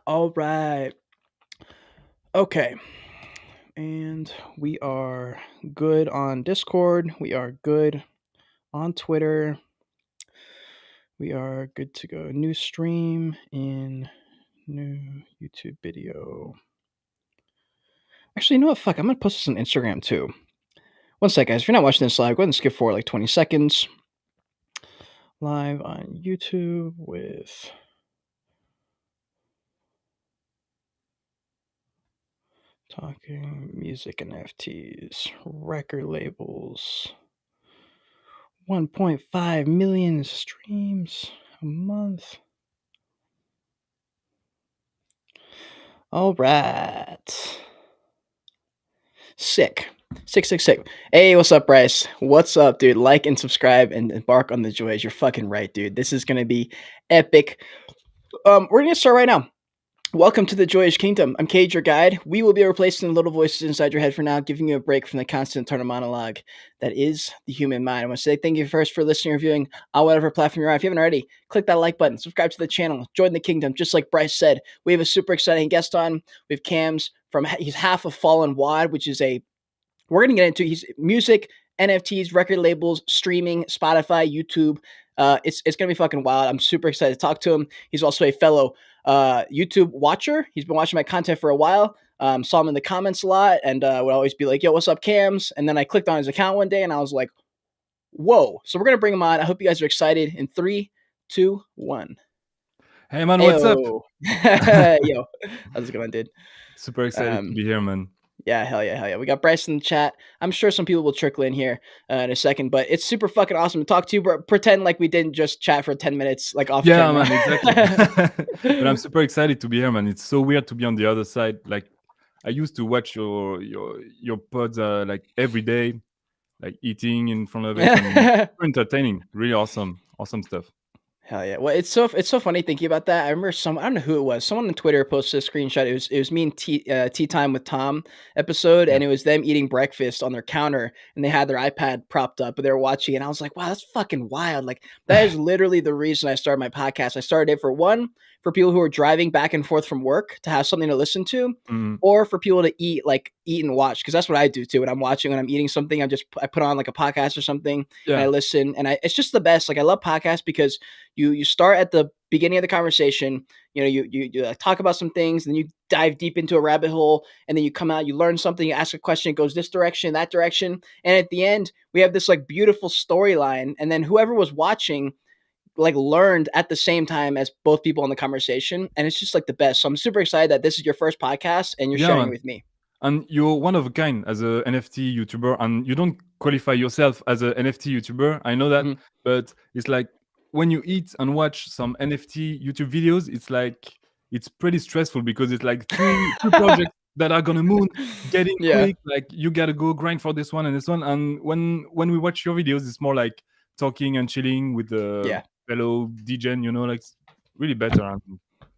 All right. Okay. And we are good on Discord. We are good on Twitter. We are good to go. New stream in new YouTube video. Actually, you know what? Fuck. I'm going to post this on Instagram too. One sec, guys. If you're not watching this live, go ahead and skip forward like 20 seconds. Live on YouTube with talking music NFTs, record labels. 1.5 million streams a month. All right. Sick. Sick. Hey, what's up, Bryce? What's up, dude? Like and subscribe and embark on the Joyage. You're fucking right, dude. This is going to be epic. We're going to start right now. Welcome to the Joyage Kingdom. I'm Cage, your guide. We will be replacing the little voices inside your head for now, giving you a break from the constant internal monologue that is the human mind. I want to say thank you first for listening or viewing on whatever platform you're on. If you haven't already, click that like button, subscribe to the channel, join the kingdom. Just like Bryce said, we have a super exciting guest on. We have Cams he's half of Faul, which is we're going to get into music, NFTs, record labels, streaming, Spotify, YouTube. It's going to be fucking wild. I'm super excited to talk to him. He's also a fellow YouTube watcher. He's been watching my content for a while. Saw him in the comments a lot and would always be like, yo, what's up, Cams? And then I clicked on his account one day and I was like, whoa. So we're going to bring him on. I hope you guys are excited. In 3, 2, 1. Hey, man, what's up? Yo, how's it going, dude? Super excited to be here, man. Yeah, hell yeah. We got Bryce in the chat. I'm sure some people will trickle in here in a second, but it's super fucking awesome to talk to you. But pretend like we didn't just chat for 10 minutes, like off camera. Man, exactly. But I'm super excited to be here, man. It's so weird to be on the other side. Like, I used to watch your pods like every day, like eating in front of it. And super entertaining. Really awesome stuff. Hell yeah! Well, it's so funny thinking about that. I remember I don't know who it was. Someone on Twitter posted a screenshot. It was me and Tea Time with Tom episode, and it was them eating breakfast on their counter, and they had their iPad propped up, but they were watching, and I was like, wow, that's fucking wild. Like that is literally the reason I started my podcast. I started it for people who are driving back and forth from work to have something to listen to, or for people to eat and watch, because that's what I do too. When I'm eating something, I put on like a podcast or something, and I listen, and it's just the best. Like I love podcasts because you start at the beginning of the conversation, you talk about some things, and then you dive deep into a rabbit hole, and then you come out, you learn something, you ask a question, it goes this direction, that direction, and at the end we have this like beautiful storyline, and then whoever was watching like learned at the same time as both people in the conversation, and it's just like the best. So I'm super excited that this is your first podcast and you're sharing it with me. And you're one of a kind as a NFT YouTuber, and you don't qualify yourself as a NFT YouTuber. I know that, but it's like when you eat and watch some NFT YouTube videos, it's pretty stressful because it's like two projects that are gonna move, getting quick. Like you gotta go grind for this one and this one. And when we watch your videos, it's more like talking and chilling with the fellow DJ. Like it's really better.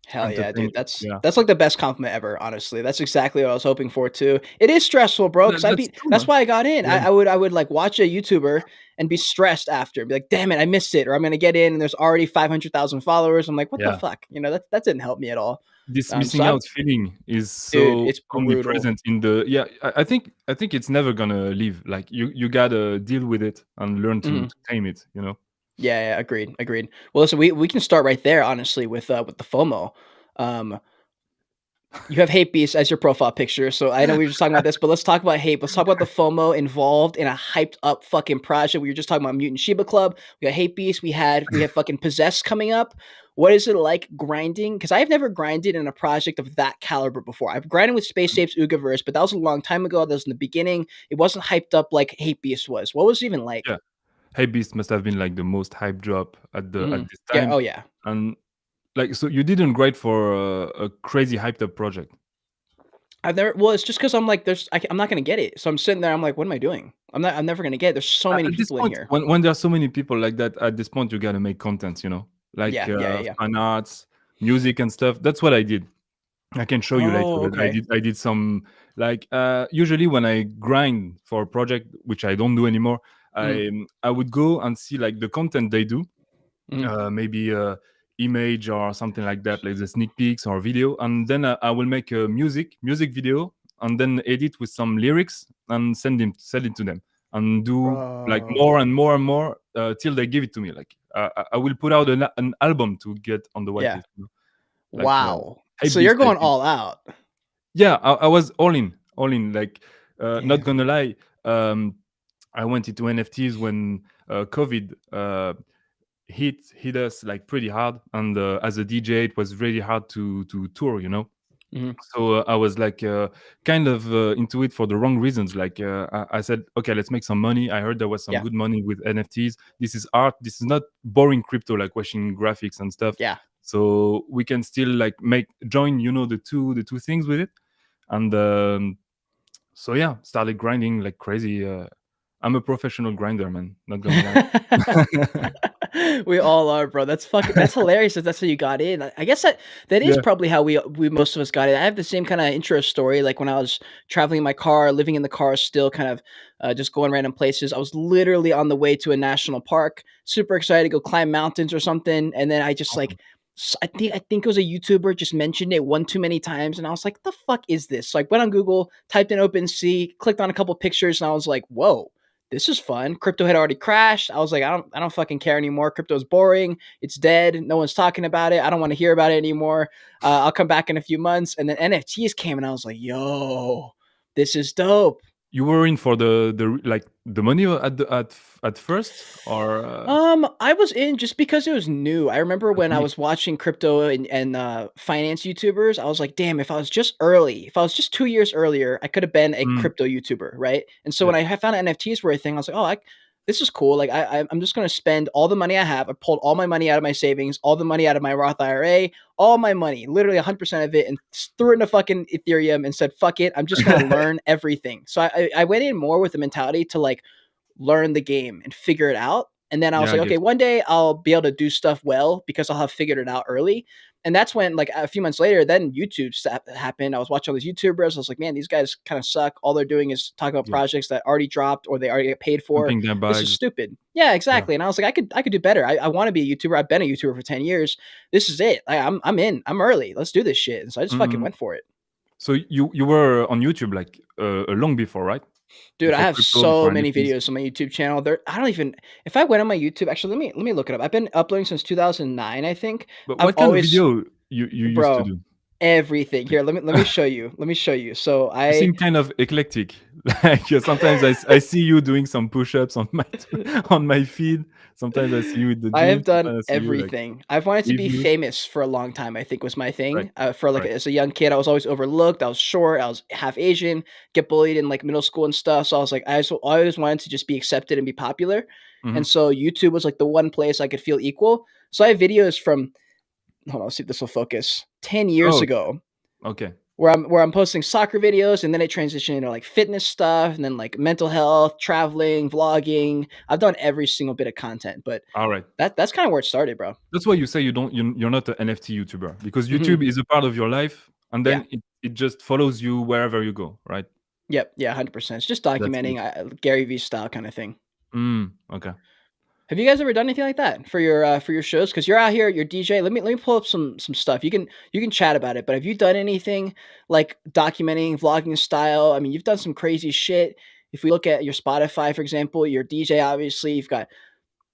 Hell yeah, dude. That's like the best compliment ever, honestly. That's exactly what I was hoping for too. It is stressful, bro, because that's why I got in. I would like watch a YouTuber and be stressed after, be like, damn it, I missed it, or I'm gonna get in and there's already 500,000 followers. I'm like, what the fuck? That didn't help me at all. This missing out feeling is so it's omnipresent in the I think it's never gonna leave. Like you gotta deal with it and learn to tame it, Yeah, agreed. Well, listen, we can start right there, honestly, with the FOMO. You have Hate Beast as your profile picture, so I know we were just talking about this, but let's talk about hate. Let's talk about the FOMO involved in a hyped up fucking project. We were just talking about Mutant Shiba Club. We got Hate Beast. We have fucking Possessed coming up. What is it like grinding? Because I've never grinded in a project of that caliber before. I've grinded with Space Apes Ugaverse, but that was a long time ago. That was in the beginning. It wasn't hyped up like Hate Beast was. What was it even like? Yeah. Hate Beast must have been like the most hyped drop at this time. Yeah. Oh yeah. And like, so you didn't grind for a crazy hyped up project? Well, it's just because I'm like, I'm not gonna get it. So I'm sitting there. I'm like, what am I doing? I'm never gonna get it. There's so many people in here. When there are so many people like that, at this point, you gotta make content. Like fan arts, music, and stuff. That's what I did. I can show you later. Okay. I did some like usually when I grind for a project, which I don't do anymore, I would go and see like the content they do. Maybe image or something like that, like the sneak peeks or video, and then I will make a music video and then edit with some lyrics and send it to them and do like Bro. more and more and more till they give it to me. Like I will put out an album to get on the Yeah. whitelist. You know? Like Wow. hype So beast you're hype going beast. all out. Yeah, I was all in. Like not Damn. gonna lie, I went into NFTs when COVID hit us like pretty hard, and as a DJ, it was really hard to tour. You know, Mhm. so I was like kind of into it for the wrong reasons. Like I said, okay, let's make some money. I heard there was some Yeah. good money with NFTs. This is art. This is not boring crypto like watching graphics and stuff. Yeah. So we can still like make join, you know, the two things with it. And so yeah, started grinding like crazy. I'm a professional grinder, man. Not gonna lie. We all are, bro. That's hilarious that that's how you got in. I guess that is Yeah. probably how we most of us got in. I have the same kind of intro story. Like when I was traveling in my car, living in the car, still kind of just going random places. I was literally on the way to a national park, super excited to go climb mountains or something, and then I just Awesome. like. I think it was a YouTuber just mentioned it one too many times, and I was like, "The fuck is this?" So I went on Google, typed in OpenSea, clicked on a couple pictures, and I was like, "Whoa, this is fun." Crypto had already crashed. I was like, I don't fucking care anymore. Crypto's boring. It's dead. No one's talking about it. I don't want to hear about it anymore. I'll come back in a few months. And then NFTs came, and I was like, yo, this is dope. You were in for the like the money at first, or I was in just because it was new. I remember when I okay. was watching crypto and finance YouTubers, I was like, damn, if I was just early, if I was just 2 years earlier, I could have been a Mm, crypto YouTuber, right? And so yeah, when I found out NFTs were a thing, I was like, this is cool. Like I'm just gonna spend all the money I have. I pulled all my money out of my savings, all the money out of my Roth IRA, all my money, literally 100% of it, and threw it into fucking Ethereum and said, fuck it, I'm just gonna learn everything. So I went in more with the mentality to like learn the game and figure it out. And then I was yeah, I like, get okay, one day I'll be able to do stuff well because I'll have figured it out early. And that's when, like, a few months later, then YouTube happened. I was watching all these YouTubers. I was like, man, these guys kind of suck. All they're doing is talking about yeah. projects that already dropped or they already get paid for. Pumping their This is bags. stupid. Yeah, Yeah. exactly. And I was like, I could do better. I want to be a YouTuber. I've been a YouTuber for 10 years. This is it. I'm in. I'm early. Let's do this shit. And so I just fucking Mm-mm. went for it. So you were on YouTube like long before, right? Dude, I Before have crypto, so before many NFTs. videos on my YouTube channel. There, I don't even. If I went on my YouTube, actually, let me look it up. I've been uploading since 2009. I think But I've what kind of always, video you used to bro, do? everything. Like, Here, let me show you. Let me show you. So you I, seem kind of eclectic. Like sometimes I see you doing some push-ups on my on my feed. Sometimes I see you in the I gym. have done Sometimes I see you like everything. I've wanted to be reviews. famous for a long time, I think was my Right, thing. For like right. as a young kid, I was always overlooked. I was short. I was half Asian. Get bullied in like middle school and stuff. So I was like, I always wanted to just be accepted and be popular. And Hmm. so YouTube was like the one place I could feel equal. So I have videos from, hold on, let's see if this will focus. 10 years Oh, ago, okay. where I'm posting soccer videos, and then it transitioned into like fitness stuff, and then like mental health, traveling, vlogging. I've done every single bit of content, but All right. that's kind of where it started, bro. That's why you say you're not an NFT YouTuber because Hmm. YouTube is a part of your life, and Yeah. then it just follows you wherever you go, right? Yep. Yeah. 100%. It's just That's documenting it. Gary V style kind of thing. Okay. Have you guys ever done anything like that for your shows? Because you're out here, you're DJ. Let me pull up some stuff. You can chat about it. But have you done anything like documenting, vlogging style? I mean, you've done some crazy shit. If we look at your Spotify, for example, your DJ, obviously, you've got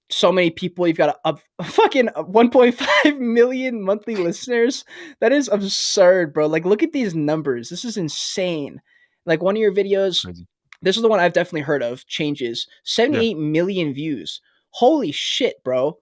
so many people. You've got a fucking 1.5 million monthly listeners. That is absurd, bro. Like, look at these numbers. This is insane. Like one of your videos, Crazy. this is the one I've definitely heard of. Changes Yeah. 78 million views. Holy shit, bro!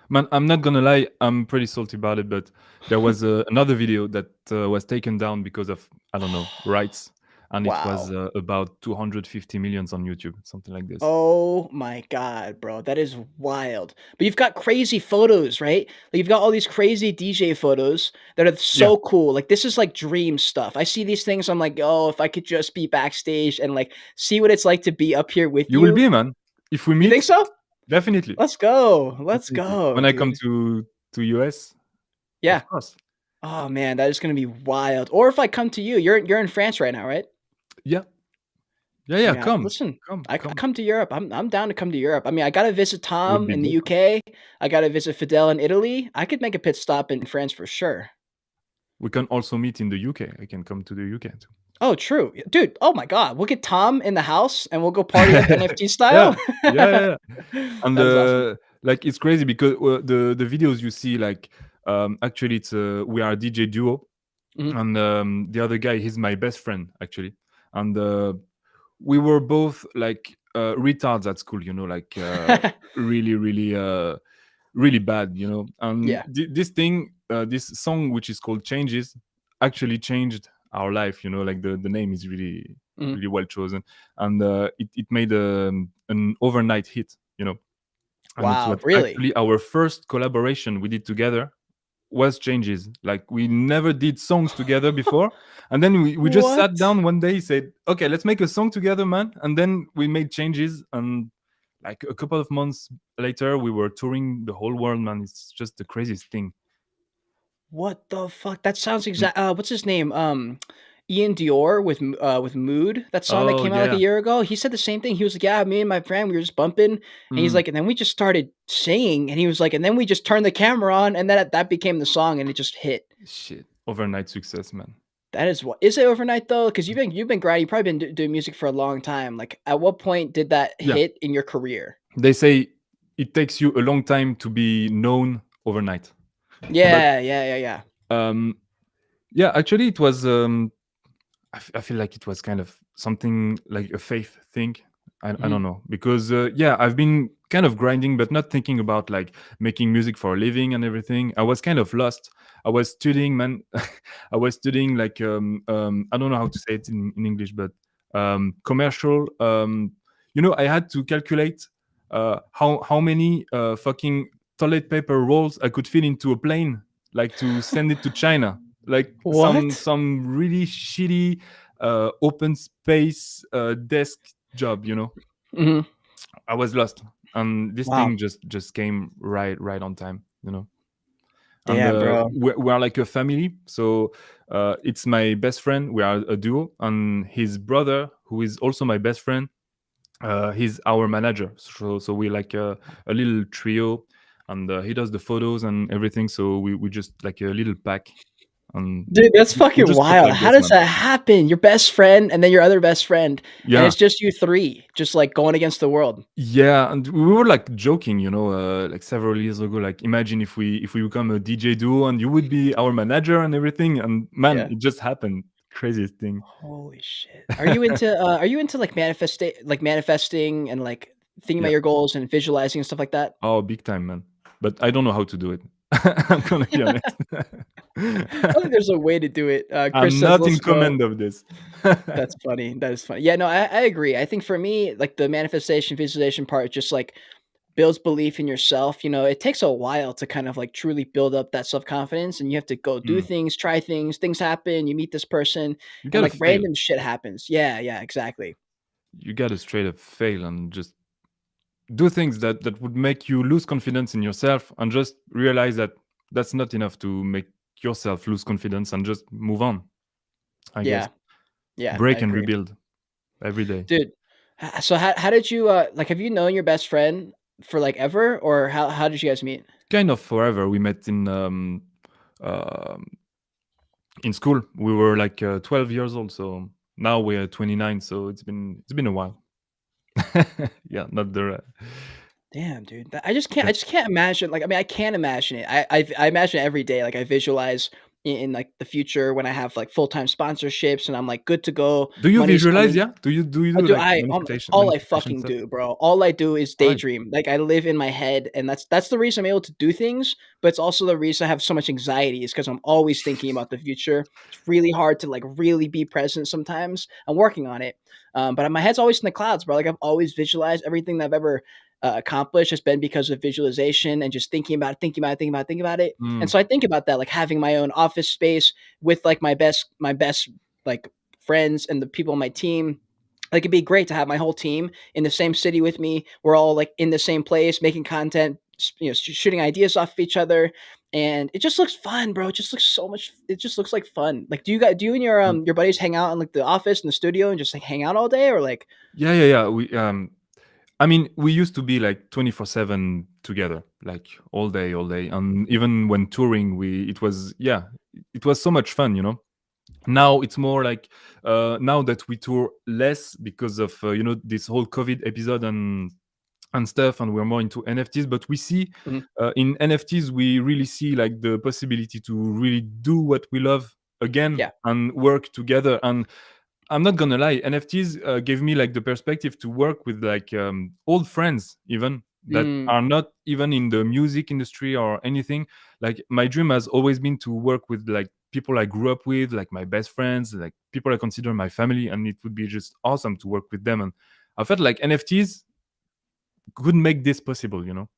Man, I'm not gonna lie, I'm pretty salty about it, but there was another video that was taken down because of, I don't know, rights, and it was Wow. about 250 millions on YouTube, something like this. Oh my god, bro. That is wild. But you've got crazy photos, right? Like you've got all these crazy DJ photos that are Yeah, so cool. Like this is like dream stuff. I see these things, I'm like, "Oh, if I could just be backstage and like see what it's like to be up here with you will you." be, man. If we You think meet, so? definitely, Let's go. Let's definitely. go, When I come dude. to US, Yeah. of course. Oh man, that is going to be wild. Or if I come to you. You're in France right now, right? Yeah, Yeah, yeah. Yeah, Come, listen, come, I come. come to Europe. I'm down to come to Europe. I mean, I gotta visit Would Tom be in the dope. UK. I gotta visit Fidel in Italy. I could make a pit stop in France for sure. We can also meet in the UK. I can come to the UK too. Oh, true. Dude, oh my god. We'll get Tom in the house and we'll go party up NFT Yeah, style. yeah, yeah. And That is awesome. like it's crazy because the videos you see, like actually it's we are a DJ duo, Mhm. and the other guy, he's my best friend actually, and we were both like retards at school, you know, like really, really, really bad, you know. And Yeah. this thing, this song, which is called Changes, actually changed our life, you know. Like the name is really, Mhm. really well chosen, and it made an overnight hit, you know. And it Wow, was really? actually our first collaboration we did together was Changes. Like we never did songs together before. And then we just What? sat down one day, said, okay, let's make a song together, man. And then we made Changes. And like a couple of months later, we were touring the whole world, man. It's just the craziest thing. What the fuck? That sounds Mm. exact what's his name? Ian Dior with Mood, that song that Oh, came out like a yeah. year ago. He said the same thing. He was like, "Yeah, me and my friend, we were just bumping." And he's Mm. like, "And then we just started singing." And he was like, "And then we just turned the camera on and then that became the song and it just hit." Shit. Overnight success, man. That is what is it overnight though? Because you've been grinding, you've probably been doing music for a long time. Like, at what point did that Yeah. hit in your career? They say it takes you a long time to be known overnight. But Yeah, yeah, yeah, yeah. um, yeah, actually, it was I feel like it was kind of something like a faith thing. I Mhm. don't know because yeah, I've been kind of grinding, but not thinking about like making music for a living and everything. I was kind of lost. I was studying, man. I was studying like I don't know how to say it in English, but commercial. You know, I had to calculate how many fucking toilet paper rolls I could fit into a plane, like to send it to China, like What? some really shitty open space desk job, you know. Mhm. I was lost, and this Wow. thing just came right on time, you know. And Damn, bro. we're like a family, so it's my best friend, we are a duo, and his brother, who is also my best friend, he's our manager, so we like a little trio, and he does the photos and everything, so we just like a little pack, and Dude, that's we fucking just talk wild. like How this, does man. that happen? Your best friend and then your other best friend, and Yeah. it's just you 3, just, like, going against the world. Yeah, and we were like joking, you know, like several years ago. Like, imagine if we become a DJ duo and you would be our manager and everything. And man, Yeah. it just happened. Craziest thing. Holy shit. Are you into, like, manifesting and, like, thinking about Yeah. your goals and visualizing and stuff like that? Oh, big time, man. But I don't know how to do it. I'm gonna be honest. I think there's a way to do it. Chris I'm says, not in "Let's go." command of this. That's funny. That is funny. Yeah, no, I agree. I think for me, like, the manifestation, visualization part just, like, builds belief in yourself. It takes a while to kind of, like, truly build up that self-confidence, and you have to go do Mm. things, try things happen, you meet this person, You and, gotta like, fail. random shit happens. Yeah, yeah, exactly. You gotta straight up fail and just do things that would make you lose confidence in yourself, and just realize that that's not enough to make yourself lose confidence, and just move on, I guess. Yeah, yeah, I Break and agree. rebuild every day. Dude, so how did you, like, have you known your best friend for, like, ever, or how did you guys meet? Kind of forever. We met um, in school. We were like 12 years old, so now we're 29. So it's been a while. Yeah, not the Damn, dude. I just can't yeah. imagine, like, I mean, I can't imagine it. I imagine it every day, like, I visualize in, like, the future when I have, like, full-time sponsorships and I'm, like, good to go, Do you money's visualize? coming. Yeah. Do you I do do like I all I manifestation fucking stuff? do, bro. All I do is All right. daydream. Like, I live in my head, and that's the reason I'm able to do things, but it's also the reason I have so much anxiety is because 'cause I'm always thinking about the future. It's really hard to, like, really be present sometimes. I'm working on it, but my head's always in the clouds, bro. Like, I've always visualized everything that I've ever, accomplished has been because of visualization and just thinking about it, thinking about it, thinking about it, thinking about it, and Mm, so I think about that, like, having my own office space with, like, my best, like, friends and the people on my team. Like, it'd be great to have my whole team in the same city with me. We're all, like, in the same place, making content, shooting ideas off of each other, and it just looks fun, bro. It just looks so much. It just looks like fun. Like, do you and your buddies hang out in like the office and the studio and just like hang out all day, or like? Yeah. We I mean, we used to be like 24/7 together, like all day, and even when touring, it was so much fun, you know. Now it's more like now that we tour less because of this whole COVID episode and stuff, and we're more into NFTs. But we see Mhm. in NFTs, we really see like the possibility to really do what we love again Yeah. and work together. And I'm not gonna lie, NFTs gave me like the perspective to work with like old friends, even that Mm, are not even in the music industry or anything. Like my dream has always been to work with like people I grew up with, like my best friends, like people I consider my family, and it would be just awesome to work with them. And I felt like NFTs could make this possible, you know.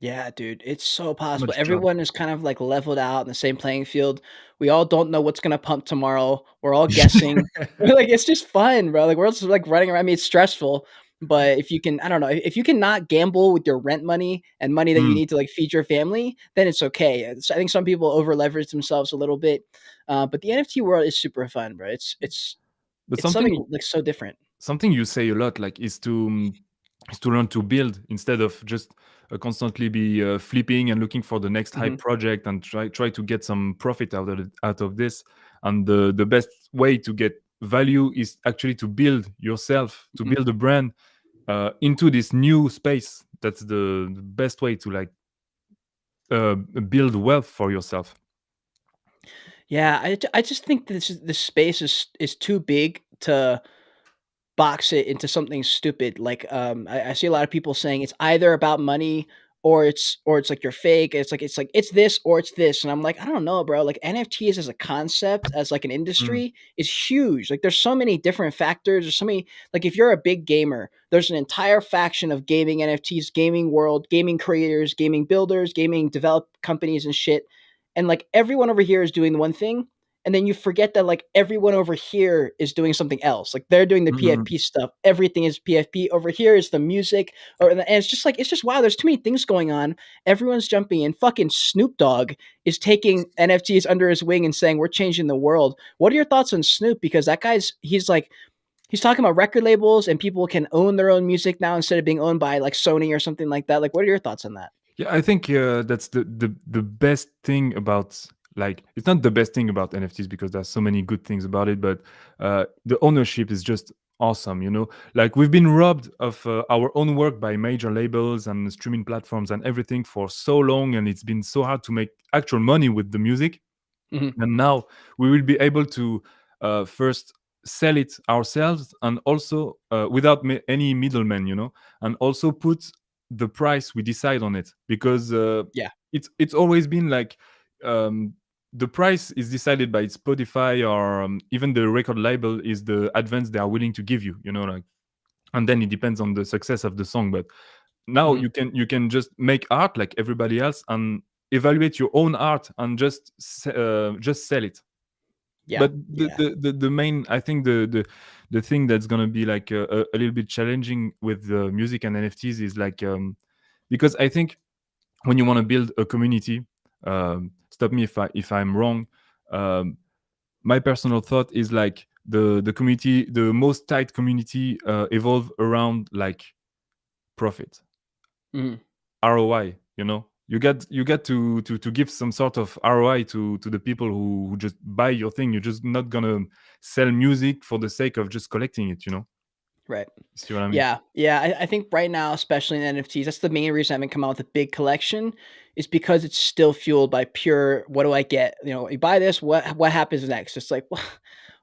yeah, dude, it's so So possible. much job. Everyone is kind of like leveled out in the same playing field. We all don't know what's gonna pump tomorrow. We're all guessing. Like, it's just fun, bro. Like, we're all just like running around. I mean, it's stressful, but if you can, I don't know, if you cannot gamble with your rent money and money that you Mm. need to like feed your family, then it's okay. I think some people over leverage themselves a little bit, but the NFT world is super fun, bro. But It's something like so different. something you say a lot like is to learn to build instead of just constantly be flipping and looking for the next hype Hmm. project and try to get some profit out of this. And the best way to get value is actually to build yourself, to Hmm. build a brand into this new space. That's the best way to like build wealth for yourself. Yeah, I just think this space is too big to box it into something stupid. Like, I see a lot of people saying it's either about money or it's like you're fake. It's this or it's this, and I'm like, I don't know, bro. Like NFTs as a concept, as like an Mm, industry, is huge. Like, there's so many different factors. There's so many. Like, if you're a big gamer, there's an entire faction of gaming NFTs, gaming world, gaming creators, gaming builders, gaming develop companies and shit. And like everyone over here is doing the one thing, and then you forget that like everyone over here is doing something else. Like they're doing the mm, PFP stuff. Everything is PFP. Over here is the music, and it's just like it's just wow. There's too many things going on. Everyone's jumping in. Fucking Snoop Dogg is taking NFTs under his wing and saying we're changing the world. What are your thoughts on Snoop? Because that guy's he's talking about record labels and people can own their own music now instead of being owned by like Sony or something like that. Like, what are your thoughts on that? Yeah, I think that's the best thing about, like, it's not the best thing about NFTs because there's so many good things about it, but the ownership is just awesome. You know, like we've been robbed of our own work by major labels and streaming platforms and everything for so long, and it's been so hard to make actual money with the music. Hmm. And now we will be able to first sell it ourselves, and also without any middlemen, you know, and also put the price we decide on it, because Yeah. it's always been like um, the price is decided by Spotify, or even the record label is the advance they are willing to give you, you know, like, and then it depends on the success of the song. But now Hmm. you can just make art like everybody else and evaluate your own art and just sell it. Yeah. But Yeah. the main, I think the thing that's gonna be like a little bit challenging with the music and NFTs is like because I think when you want to build a community, stop me if I'm wrong. Um, my personal thought is like the community, the most tight community, evolve around like profit, Hmm. ROI. You know, you get to give some sort of ROI to the people who just buy your thing. You're just not gonna sell music for the sake of just collecting it. You know, Right. see what I mean? Yeah, yeah. I think right now, especially in NFTs, that's the main reason I haven't come out with a big collection, is because it's still fueled by pure. What do I get? You know, you buy this. What happens next? It's like,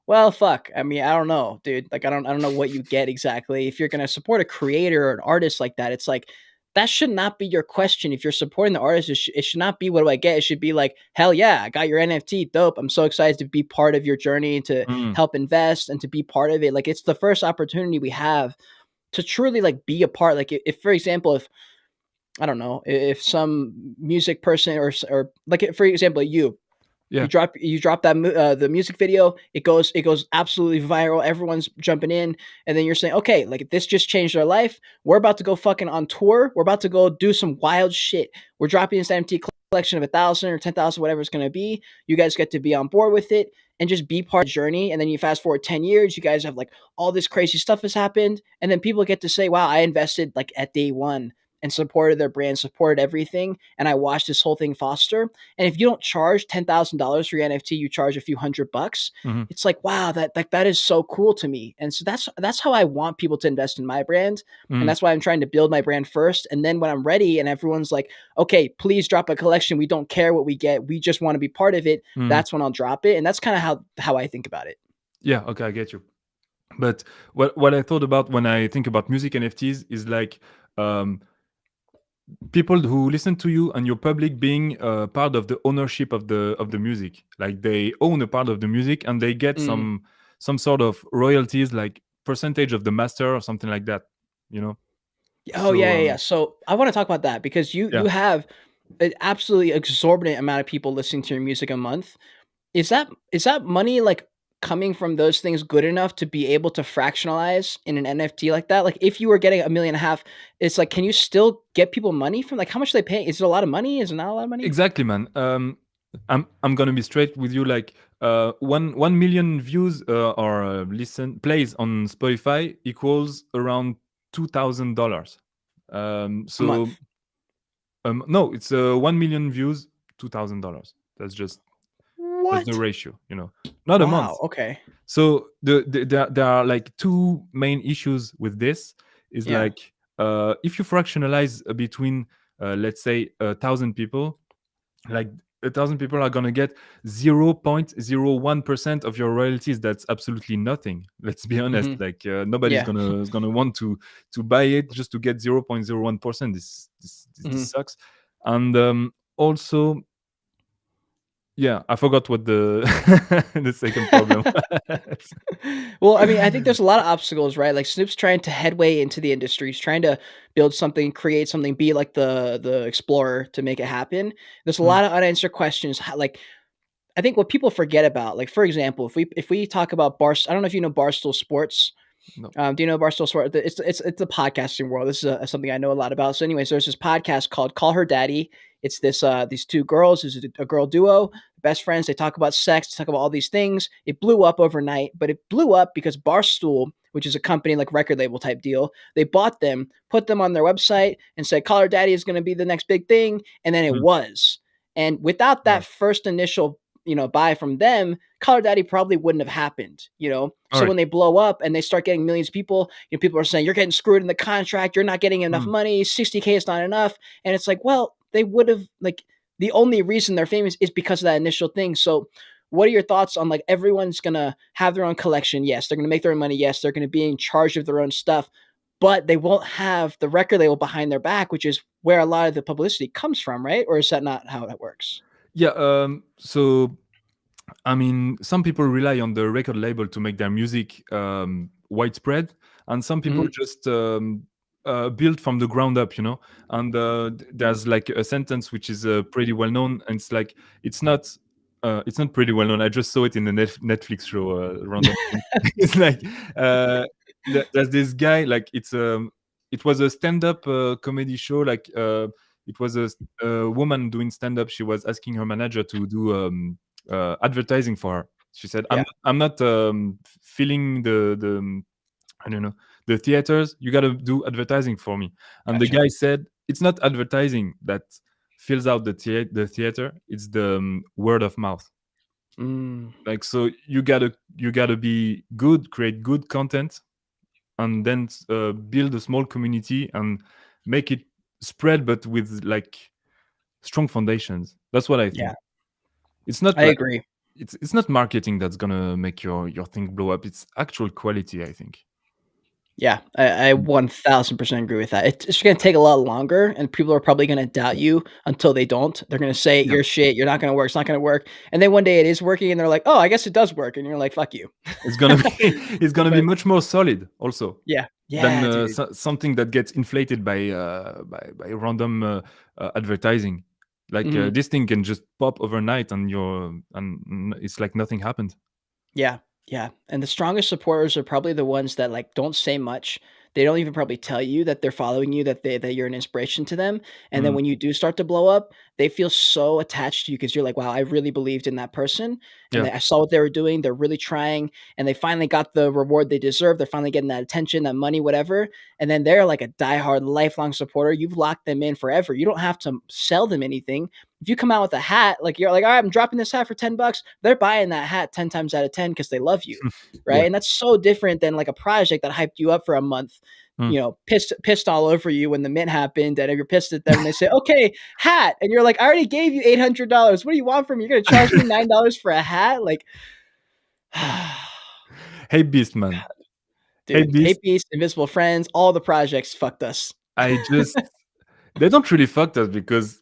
well, fuck. I mean, I don't know, dude. Like, I don't know what you get exactly. If you're gonna support a creator or an artist like that, it's like that should not be your question. If you're supporting the artist, it should not be what do I get. It should be like, hell yeah, I got your NFT, dope. I'm so excited to be part of your journey and to Mm, help invest and to be part of it. Like, it's the first opportunity we have to truly like be a part. Like, if for example, if I don't know, if some music person or like for example, yeah. you drop that the music video, it goes absolutely viral, everyone's jumping in, and then you're saying, okay, like this just changed our life. We're about to go fucking on tour. We're about to go do some wild shit. We're dropping this MT collection of 1,000 or 10,000, whatever it's going to be. You guys get to be on board with it and just be part of the journey. And then you fast forward 10 years, you guys have like all this crazy stuff has happened. And then people get to say, wow, I invested like at day one and supported their brand, supported everything. And I watched this whole thing foster. And if you don't charge $10,000 for your NFT, you charge a few $100. Mhm. It's like, wow, that is so cool to me. And so that's how I want people to invest in my brand. And Mhm. that's why I'm trying to build my brand first. And then when I'm ready and everyone's like, okay, please drop a collection. We don't care what we get. We just want to be part of it. Mhm. That's when I'll drop it. And that's kind of how I think about it. Yeah, okay, I get you. But what I thought about when I think about music NFTs is like, um, people who listen to you and your public being part of the ownership of the music. Like they own a part of the music and they get Mm. some sort of royalties, like percentage of the master or something like that. You know. Oh So yeah. So I want to talk about that because you yeah, have an absolutely exorbitant amount of people listening to your music a month. Is that money like coming from those things good enough to be able to fractionalize in an NFT like that? Like if you were getting 1.5 million, it's like, can you still get people money from like how much they pay? Is it a lot of money? Is it not a lot of money? exactly, man. I'm gonna be straight with you. Like 1 million views or listen plays on Spotify equals around $2,000. A So month. no, it's 1 million views, $2,000. That's the What? ratio, not a month. Wow. Okay. So there are like two main issues with this. Is Yeah. like if you fractionalize between let's say 1,000 people, like 1,000 people are gonna get 0.01% of your royalties. That's absolutely nothing. Let's be honest. Hmm. Like nobody's Yeah. gonna want to buy it just to get 0.01%. This Hmm. sucks. And also, yeah, I forgot what the the second problem was. Well, I mean, I think there's a lot of obstacles, right? Like Snoop's trying to headway into the industry. He's trying to build something, create something, be like the explorer to make it happen. There's a Mm, lot of unanswered questions. Like I think what people forget about, like for example, if we talk about I don't know if you know Barstool Sports. no. Do you know Barstool Sport? It's the podcasting world. This is something I know a lot about. So, anyways, there's this podcast called "Call Her Daddy." It's these two girls, who's a girl duo, best friends. They talk about sex, they talk about all these things. It blew up overnight, but it blew up because Barstool, which is a company like record label type deal, they bought them, put them on their website, and said "Call Her Daddy" is going to be the next big thing, and then it Mm, was. And without that right. first initial, buy from them, Call Her Daddy probably wouldn't have happened. All So right. when they blow up and they start getting millions of people, people are saying, you're getting screwed in the contract, you're not getting enough Mm, money, 60K is not enough. And it's like, well, they would have like the only reason they're famous is because of that initial thing. So what are your thoughts on like everyone's gonna have their own collection? Yes, they're gonna make their own money. Yes, they're gonna be in charge of their own stuff, but they won't have the record label behind their back, which is where a lot of the publicity comes from, right? Or is that not how it works? yeah. So I mean, some people rely on the record label to make their music widespread, and some people Hmm. just build from the ground up, And there's like a sentence which is pretty well known, and it's like it's not pretty well known. I just saw it in the Netflix show, random thing. It's like there's this guy, like it was a stand-up comedy show, like it was a woman doing stand-up. She was asking her manager to do advertising for her. She said, Yeah, I'm not filling the I don't know, the theaters. You got to do advertising for me." And the gotcha. guy said, "It's not advertising that fills out the theater. It's the word of mouth. Mm, Like, so you gotta be good, create good content, and then build a small community and make it spread, but with like strong foundations." That's what I yeah, think. It's not I like agree. it's not marketing that's gonna make your thing blow up. It's actual quality, I think. Yeah, I Mm. 1000% agree with that. It's gonna take a lot longer, and people are probably gonna doubt you until they don't. They're gonna say, Yeah, "You're shit, you're not gonna work, it's not gonna work," and then one day it is working, and they're like, "Oh, I guess it does work," and you're like, "Fuck you." it's gonna be it's gonna be But much more solid also yeah. than Yeah, dude. something that gets inflated by random advertising. Like Mhm. this thing can just pop overnight, and it's like nothing happened. Yeah, yeah, and the strongest supporters are probably the ones that, like, don't say much. They don't even probably tell you that they're following you, that you're an inspiration to them, and then Mm, when you do start to blow up, they feel so attached to you because you're like, wow, I really believed in that person, and Yeah. I saw what they were doing. They're really trying, and they finally got the reward they deserve. They're finally getting that attention, that money, whatever. And then they're like a diehard, lifelong supporter. You've locked them in forever. You don't have to sell them anything. If you come out with a hat, like you're like, all right, I'm dropping this hat for $10, they're buying that hat 10 times out of 10 because they love you. Yeah. Right. And that's so different than like a project that hyped you up for a month, Mm. pissed all over you when the mint happened, and you're pissed at them and they say, okay, hat. And you're like, I already gave you $800. What do you want from me? You're going to charge me $9 for a hat? Like, Hey Beast, man. Hey dude, Beast. Hate Beast, Invisible Friends, all the projects fucked us. I just they don't really fucked us because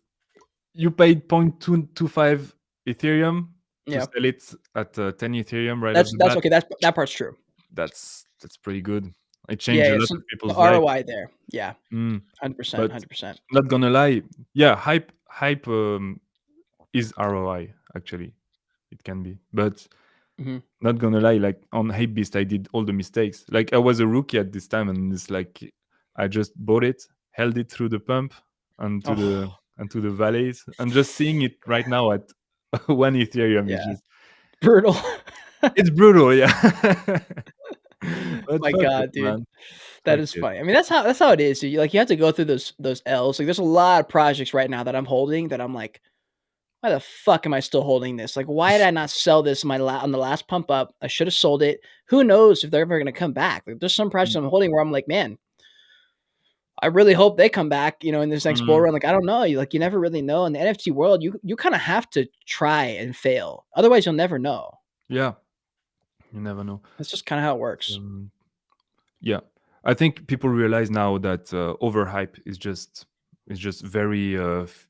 you paid 0.225 Ethereum to Yeah. sell it at 10 Ethereum right off the That's bat. okay. That part's true. That's pretty good. It Yeah, changed a yeah. lot So of the people's life. ROI there. Yeah. Mm. 100%. But 100%. not gonna lie, yeah, hype is ROI actually. It can be, but Hmm. not gonna lie, like on Hypebeast, I did all the mistakes. Like I was a rookie at this time, and it's like I just bought it, held it through the pump and to the Oh, and to the valleys, and just seeing it right now at 1 Ethereum is yeah. just Brutal. it's brutal, yeah. But My fuck it, God, dude. man. That Fuck is it. funny. I mean, that's how it is, dude. You have to go through those L's. Like, there's a lot of projects right now that I'm holding that I'm like, why the fuck am I still holding this? Like, why did I not sell this on the last pump up? I should have sold it. Who knows if they're ever gonna come back? Like, there's some projects I'm holding where I'm like, man, I really hope they come back, in this next bull Mm, run. Like, I don't know. You never really know. In the NFT world, you kind of have to try and fail. Otherwise, you'll never know. yeah, you never know. That's just kind of how it works. Um, Yeah, I think people realize now that overhype is just very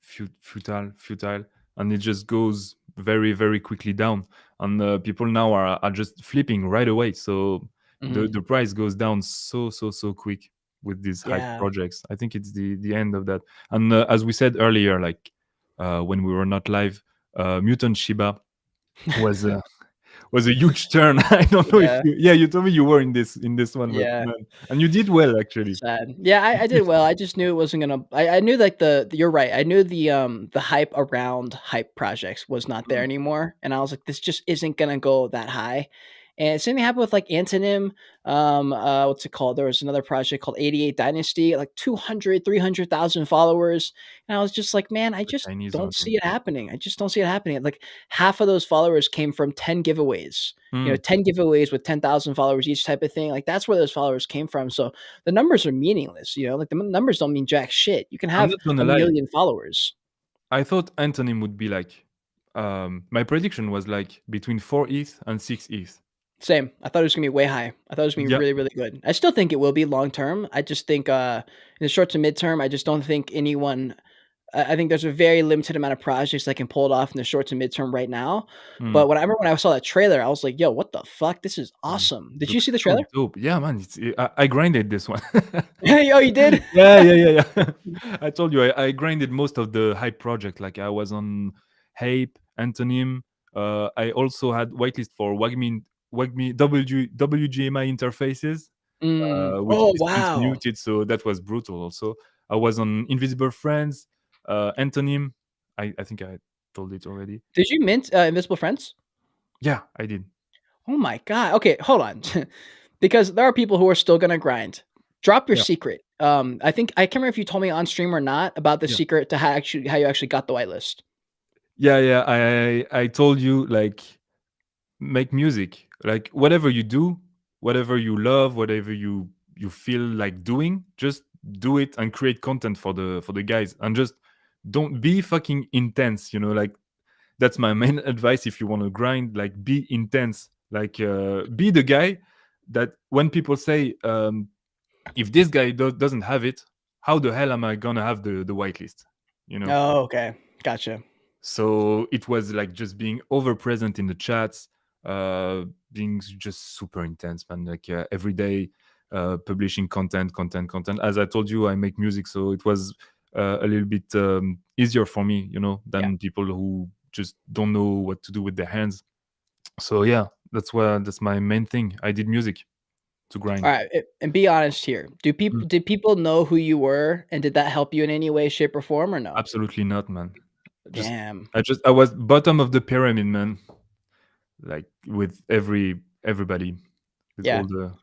futile, and it just goes very very quickly down. And people now are just flipping right away. So Hmm. the price goes down so quick with these hype Yeah. projects. I think it's the end of that. And as we said earlier, like when we were not live, Mutant Shiba was was a huge turn. I don't know if Yeah. you told me you were in this one, but Yeah. man, and you did well actually. Sad. Yeah, I did well. I just knew it wasn't gonna. I knew like you're right. I knew the hype around hype projects was not there Mm, anymore, and I was like, this just isn't gonna go that high. And same thing happened with like Antonym. What's it called? There was another project called 88 Dynasty, like 200, 300,000 followers, and I was just like, man, I the just Chinese don't one, yeah. see it happening. I just don't see it happening. Like half of those followers came from 10 giveaways. Mm. 10 giveaways with 10,000 followers each type of thing. Like that's where those followers came from. So the numbers are meaningless, like the numbers don't mean jack shit. You can I'm have not gonna a lie. million followers. I thought Antonym would be like, my prediction was like between 4 ETH and 6 ETH. Same. I thought it was gonna be way high. I thought it was gonna be Yeah. really, really good. I still think it will be long term. I just think in the short to midterm, I just don't think anyone I think there's a very limited amount of projects that can pull it off in the short to midterm right now. Mm. But when I saw that trailer, I was like, yo, what the fuck? This is Mm. awesome. Did you Looks see the so trailer? dope. Yeah, man. I grinded this one. Oh, you did? Yeah. I told you I grinded most of the hype project. Like I was on Hype, Antonym. I also had whitelist for WGMI interfaces, Mm. which Oh, is wow. discontinued. So that was brutal. Also, I was on Invisible Friends, Antonym. I think I told it already. Did you mint Invisible Friends? Yeah, I did. Oh my god. Okay, hold on. Because there are people who are still gonna grind. Drop your Yeah, secret. I think I can't remember if you told me on stream or not about the yeah. secret to how you actually got the whitelist. Yeah. I told you like make music, like whatever you do, whatever you love, whatever you feel like doing, just do it and create content for the guys, and just don't be fucking intense. Like that's my main advice. If you want to grind, like be intense, like be the guy that when people say if this guy doesn't have it, how the hell am I gonna have the whitelist? You know. Oh, okay. Gotcha. So it was like just being over present in the chats, being just super intense, man. Like every day, publishing content. As I told you, I make music, so it was a little bit easier for me, Yeah. than people who just don't know what to do with their hands. So yeah, that's my main thing. I did music to grind. Alright, and be honest here. Mm, Did people know who you were, and did that help you in any way, shape, or form, or no? Absolutely not, man. Just Damn. I was bottom of the pyramid, man. Like with everybody, with Yeah. all the Wow.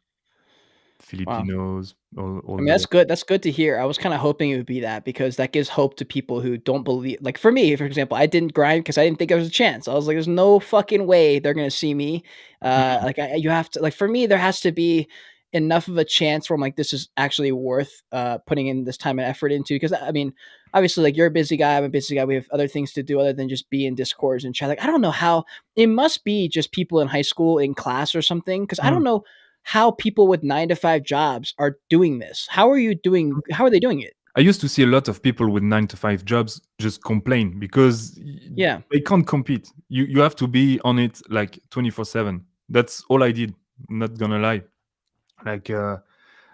Filipinos, I all mean, the. that's good. That's good to hear. I was kinda hoping it would be that because that gives hope to people who don't believe like, for me, for example, I didn't grind because I didn't think there was a chance. I was like, "There's no fucking way they're gonna see me." Mm, Like, I you have to like, for me, there has to be enough of a chance where I'm like, "This is actually worth, putting in this time and effort into." Because, I mean, obviously, like, you're a busy guy, I'm a busy guy, we have other things to do other than just be in Discords and chat. Like, I don't know how it must be just people in high school, in class or something. Because I mm. don't know how people with 9 to 5 jobs are doing this. How are they doing it? I used to see a lot of people with 9 to 5 jobs just complain because Yeah. they can't compete. You have to be on it like 24/7. That's all I did. Not gonna lie. Like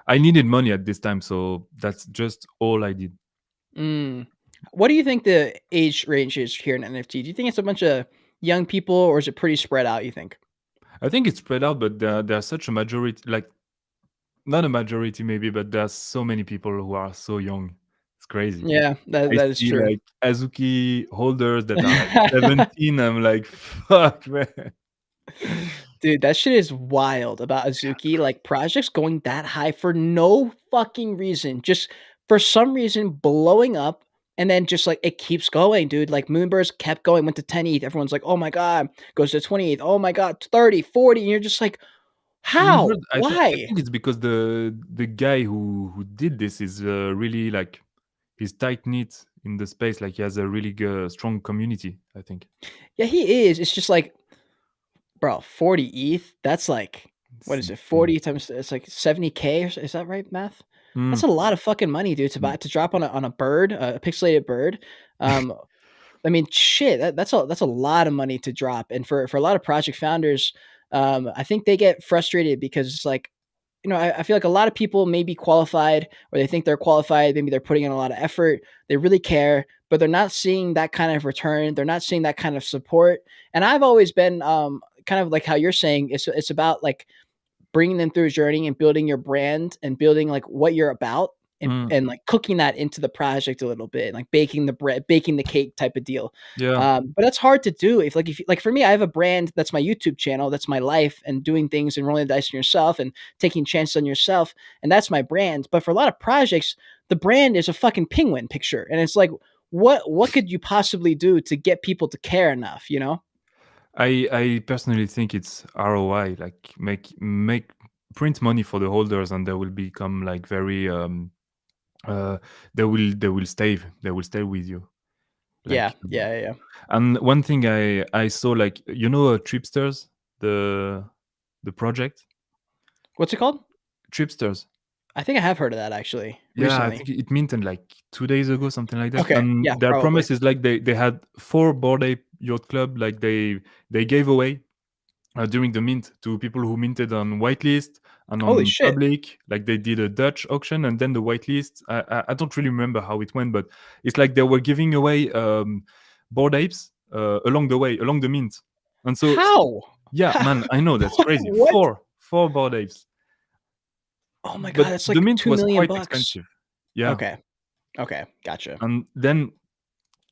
I needed money at this time, so that's just all I did. Mm. What do you think the age range is here in NFT? Do you think it's a bunch of young people or is it pretty spread out, you think? I think it's spread out, but there's such a majority, like not a majority maybe, but there's so many people who are so young. It's crazy. Yeah, I that is see true. like Azuki holders that are like 17. I'm like, fuck, man. Dude, that shit is wild about Azuki, like, projects going that high for no fucking reason, just for some reason blowing up, and then just, like, it keeps going, dude, like, Moonburst kept going, went to 10 ETH, everyone's like, "Oh my god," goes to 20 ETH, "Oh my god, 30, 40," and you're just like, Moonbird, "How? I Why?" think it's because the guy who did this is really like he's tight knit in the space. Like he has a really strong community. I think. Yeah, he is, it's just like, bro, 40 ETH, that's like what It's is it? insane. 40 times it's like 70K or is that right, math? Mm, That's a lot of fucking money, dude, to mm. buy to drop on a bird, a pixelated bird. Um, I mean, shit, that's a lot of money to drop, and for a lot of project founders, I think they get frustrated because it's like, I feel like a lot of people may be qualified or they think they're qualified. Maybe they're putting in a lot of effort. They really care, but they're not seeing that kind of return. They're not seeing that kind of support. And I've always been kind of like how you're saying. It's about like bringing them through a journey and building your brand and building like what you're about Mm. and like cooking that into the project a little bit and like baking the bread, baking the cake type of deal. Yeah. But that's hard to do if like for me, I have a brand that's my YouTube channel, that's my life and doing things and rolling the dice on yourself and taking chances on yourself. And that's my brand. But for a lot of projects, the brand is a fucking penguin picture. And it's like, what could you possibly do to get people to care enough, you know? I personally think it's ROI. Like make print money for the holders, and they will become like very uh they will stay with you. Yeah, Like yeah, yeah, yeah. and one thing I saw, like Tripsters, the project What's it called? Tripsters. I think I have heard of that actually Yeah, I recently. think it minted like 2 days ago, something like that. Okay, And yeah, their probably. promise is like they had 4 Bored Ape Yacht Club, like they gave away during the mint to people who minted on whitelist and Holy on shit. public. Like they did a Dutch auction and then the whitelist. I don't really remember how it went, but it's like they were giving away Bored Apes along the way, along the mint. And so How? yeah, How? man, I know that's crazy. What? Four Bored Apes, Oh my but god, that's the like mint was 2,000,000 quite bucks. expensive. Yeah, Okay, okay, gotcha. and then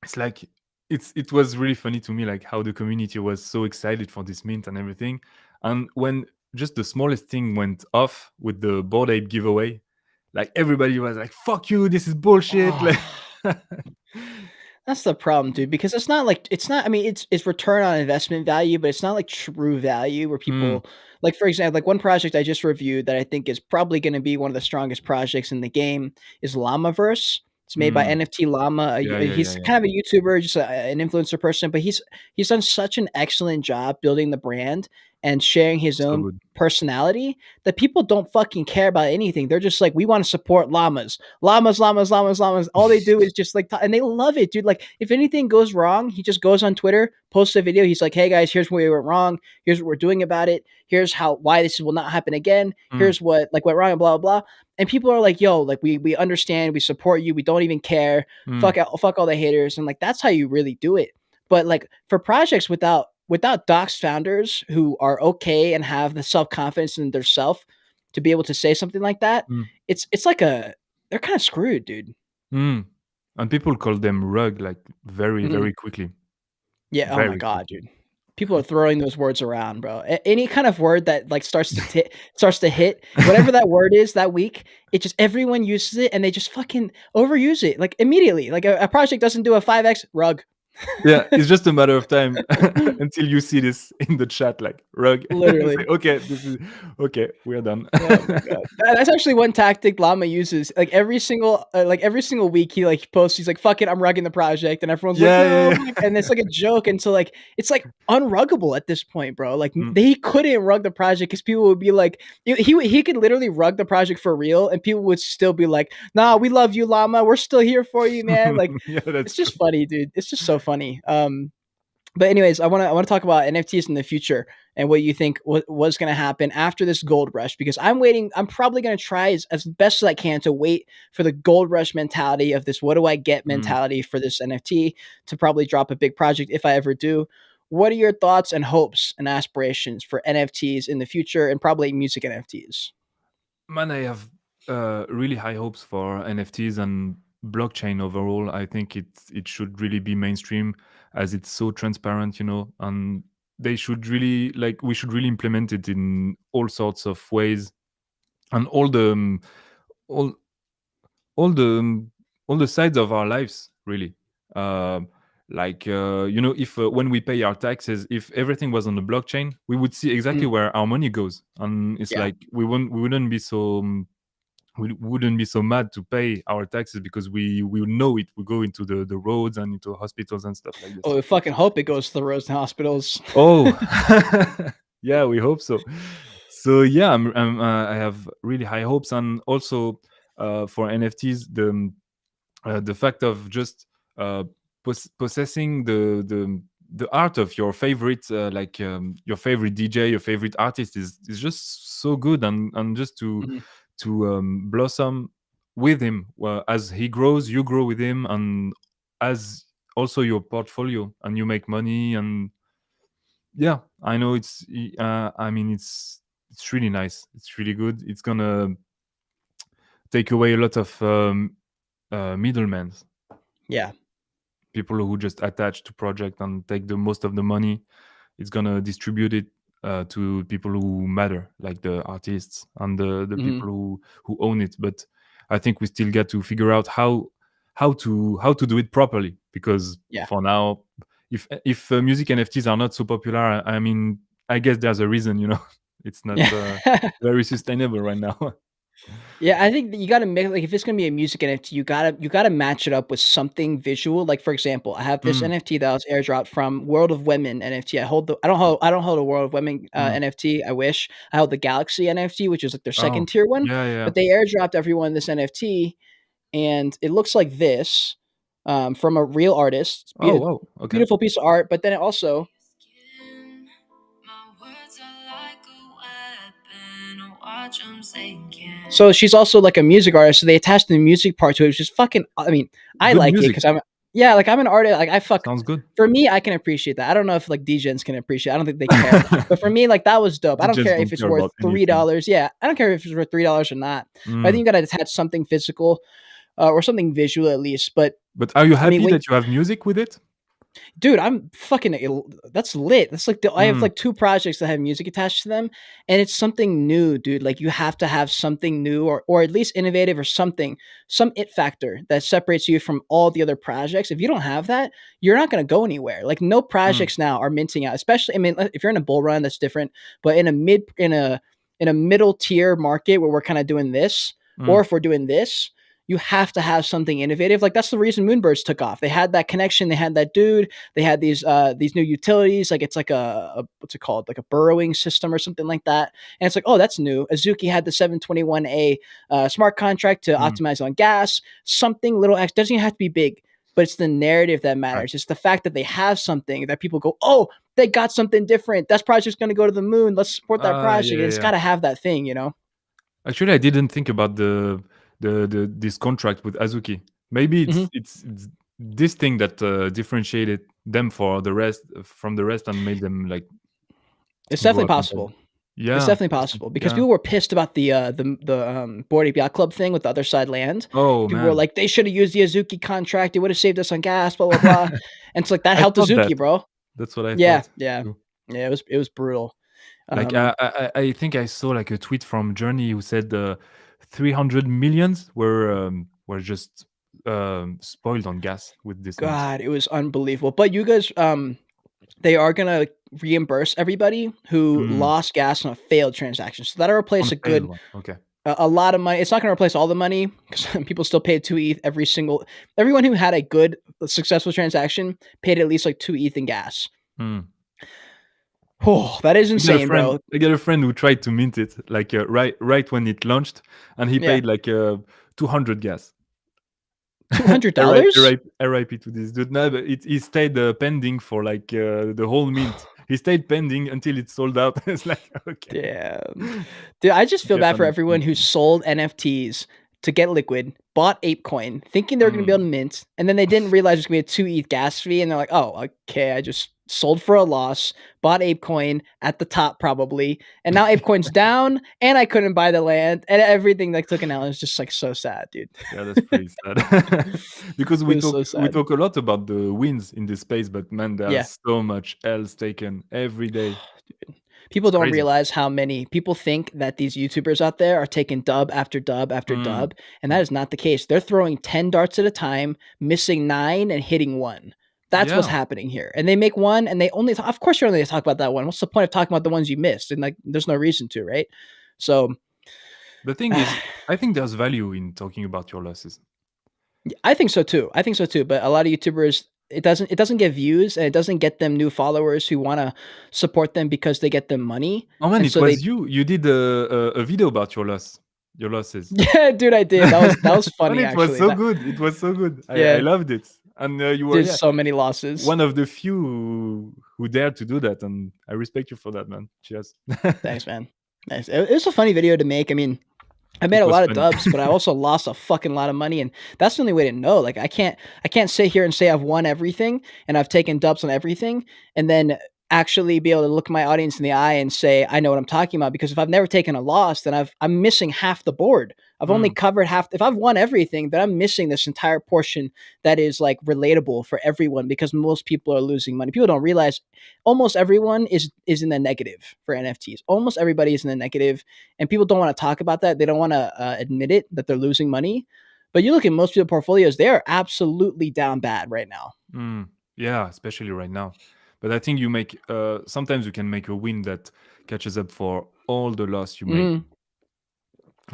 it's like it was really funny to me, like how the community was so excited for this mint and everything. And when just the smallest thing went off with the Bored Ape giveaway, like everybody was like, fuck you, this is bullshit. Like Oh. That's the problem, dude, because it's not I mean, it's return on investment value, but it's not like true value where mm, people like, for example, like one project I just reviewed that I think is probably gonna be one of the strongest projects in the game is Llamaverse. It's made by mm. NFT Llama. Yeah, yeah, yeah, He's yeah. kind of a YouTuber, just an influencer person, but he's done such an excellent job building the brand and sharing his So own good. personality that people don't fucking care about anything. They're just like, we want to support llamas, llamas, llamas, llamas, llamas. All they do is just like, and they love it, dude. Like, if anything goes wrong, he just goes on Twitter, posts a video. He's like, hey guys, here's where we went wrong. Here's what we're doing about it. Here's why this will not happen again. Mm, Here's what like went wrong, and blah blah blah. And people are like, yo, like we understand, we support you, we don't even care. mm, Fuck all the haters, and like that's how you really do it. But like for projects without docs founders who are okay and have the self confidence in their self to be able to say something like that, mm, it's like a they're kind of screwed, dude. mm. And people call them rug like very, Mhm. very quickly. Yeah, oh my Very god, quickly. dude. People are throwing those words around, bro. Any kind of word that, like, starts to hit, whatever that word is that week, it just everyone uses it, and they just fucking overuse it, like, immediately. Like, a project doesn't do a 5x, rug. Yeah, it's just a matter of time until you see this in the chat, like rug. It's Literally. like, okay, this is okay. We're done. Oh my god. That's actually one tactic Llama uses. Like every single week he like posts, he's like, "Fuck it, I'm rugging the project," and everyone's like, Yeah, "No," yeah, and it's like a joke, and so like it's like unruggable at this point, bro. Like yeah. they couldn't rug the project because people would be like, he could literally rug the project for real, and people would still be like, "Nah, we love you, Llama. We're still here for you, man." Like Yeah, that's it's just true. funny, dude. It's just so funny. But anyways, I want to talk about NFTs in the future and what you think was going to happen after this gold rush, because I'm waiting. I'm probably going to try as best as I can to wait for the gold rush mentality of this what do I get Mm. mentality for this NFT to probably drop a big project if I ever do. What are your thoughts and hopes and aspirations for NFTs in the future and probably music NFTs? Man, I have really high hopes for NFTs and blockchain overall. I think it should really be mainstream as it's so transparent, and they should really like we should really implement it in all sorts of ways and all all the all the sides of our lives really. Um like if when we pay our taxes, if everything was on the blockchain, we would see exactly Mhm. where our money goes, and it's Yeah. like we wouldn't be so we wouldn't be so mad to pay our taxes because we know it will go into the roads and into hospitals and stuff like this. Oh, we fucking hope it goes to the roads and hospitals. Oh, yeah, we hope so. So yeah, I have really high hopes, and also for NFTs, the fact of just uh, possessing the art of your favorite your favorite DJ, your favorite artist is just so good, and just Mhm. to blossom with him. Well, as he grows, you grow with him, and as also your portfolio, and you make money. And yeah, I know I mean, it's really nice. It's really good. It's gonna take away a lot of middlemen, Yeah. people who just attach to project and take the most of the money. It's gonna distribute it to people who matter, like the artists and the Mhm. people who own it. But I think we still get to figure out how to do it properly, because Yeah. for now, if music NFTs are not so popular, I mean, I guess there's a reason, it's not very sustainable right now. Yeah, I think that you gotta make like if it's gonna be a music NFT, you gotta match it up with something visual. Like for example, I have this Mm, NFT that was airdropped from World of Women NFT. I don't hold a World of Women mm. NFT. I wish I hold the Galaxy NFT, which is like their Oh, second tier one. yeah, yeah. But they airdropped everyone this NFT, and it looks like this from a real artist. Oh, wow. Okay. Beautiful piece of art. But then it also so she's also like a music artist, so they attached the music part to it, which is fucking. I mean, I Good like it music. because yeah, like I'm an artist. Like I fuck. Sounds good. For me, I can appreciate that. I don't know if like DJs can appreciate. I don't think they care. But for me, like that was dope. I don't DJs care don't if it's care worth about three anything. dollars. Yeah, I don't care if it's worth $3 or not. But I think Mm. you got to attach something physical or something visual at least. But But are you I mean, happy wait, that you have music with it? dude, I'm fucking that's lit. That's like I have Mm, like two projects that have music attached to them, and it's something new, dude. Like you have to have something new or at least innovative or something, some it factor that separates you from all the other projects. If you don't have that, you're not going to go anywhere. Like no mm, projects now are minting out, especially I mean, if you're in a bull run that's different, but in a middle tier market where we're kind of doing this, or mm. if we're doing this, you have to have something innovative. Like that's the reason Moonbirds took off. They had that connection, they had that dude, they had these new utilities, like it's like a what's it called, like a burrowing system or something like that. And it's like, oh, that's new. Azuki had the 721A smart contract to Mm. optimize on gas. Something little X doesn't even have to be big, but it's the narrative that Right. matters. It's the fact that they have something that people go, oh, they got something different. That project's going to go to the moon. Let's support that Yeah, project. And yeah, it's yeah. got to have that thing, you know. Actually, I didn't think about the this contract with Azuki. Maybe Hmm. it's this thing that differentiated them for the rest from the rest and made them like It's go definitely up in terms. possible. It's Yeah, definitely awesome. possible because Yeah. people were pissed about the Bored Ape Yacht Club thing with the other side land. Oh People were man. like, they should have used the Azuki contract. It would have saved us on gas. Blah blah blah. And it's like that I helped thought that. Azuki, bro. That's what I Yeah, thought yeah, too. yeah. It was brutal. Like Um, I think I saw like a tweet from Journey who said 300 millions were just spoiled on gas with this mint. God, it was unbelievable. But you guys, they are gonna reimburse everybody who Mm, lost gas on a failed transaction. So that'll on replace a a failed good one. Okay. a lot of money. It's not gonna replace all the money because people still paid 2 ETH everyone who had a good successful transaction paid at least like 2 ETH in gas. Mm. Oh, that is insane, bro. I got a friend who tried to mint it like right when it launched, and he Yeah. paid like 200 gas. $200? RIP to this dude. No, but he stayed pending for like the whole mint. He stayed pending until it sold out. It's like okay, Damn. Dude, I just feel guess bad I'm for not everyone who minting. sold NFTs to get liquid, bought ApeCoin, thinking they were gonna be able Mm. to mint, and then they didn't realize there's gonna be a 2 ETH gas fee, and they're like, "Oh, okay, I just sold for a loss, bought ApeCoin at the top probably, and now ApeCoin's down, and I couldn't buy the land, and everything that took an L is just like so sad, dude." Yeah, that's pretty sad. Because It was so we sad. talk a lot about the wins in this space, but man, Yeah. there's so much else taken every day. Dude. It's People don't crazy. realize how many people think that these YouTubers out there are taking dub after dub after Mm. dub, and that Mm. is not the case. They're throwing 10 darts at a time, missing 9 and hitting 1. That's what's Yeah. happening here. And they make one and they only of course you're only gonna talk about that one. What's the point of talking about the ones you missed? And like there's no reason to, right? So The thing is, I think there's value in talking about your losses. I think so too. I think so too. But a lot of YouTubers, it doesn't get views and it doesn't get them new followers who want to support them because they get them money. Oh man, And it so they was you. You did a video about your losses. Yeah, dude, I did. That was And funny it was actually. so That good. It was so good. I yeah, loved it. And you were, there's yeah, so many losses. one of the few who dared to do that. And I respect you for that, man. Cheers. Thanks, man. Nice. It was a funny video to make. I mean, I made It a was lot of funny. dubs, but I also lost a fucking lot of money, and that's the only way to know. Like, I can't sit here and say I've won everything and I've taken dubs on everything, and then actually be able to look my audience in the eye and say I know what I'm talking about. Because if I've never taken a loss, then I'm missing half the board. I've only Mm. covered half. If I've won everything, then I'm missing this entire portion that is like relatable for everyone. Because most people are losing money. People don't realize almost everyone is in the negative for NFTs. Almost everybody is in the negative, and people don't want to talk about that. They don't want to admit it that they're losing money. But you look at most people's portfolios; they are absolutely down bad right now. Mm. Yeah, especially right now. But I think you make sometimes you can make a win that catches up for all the loss you made. Mhm.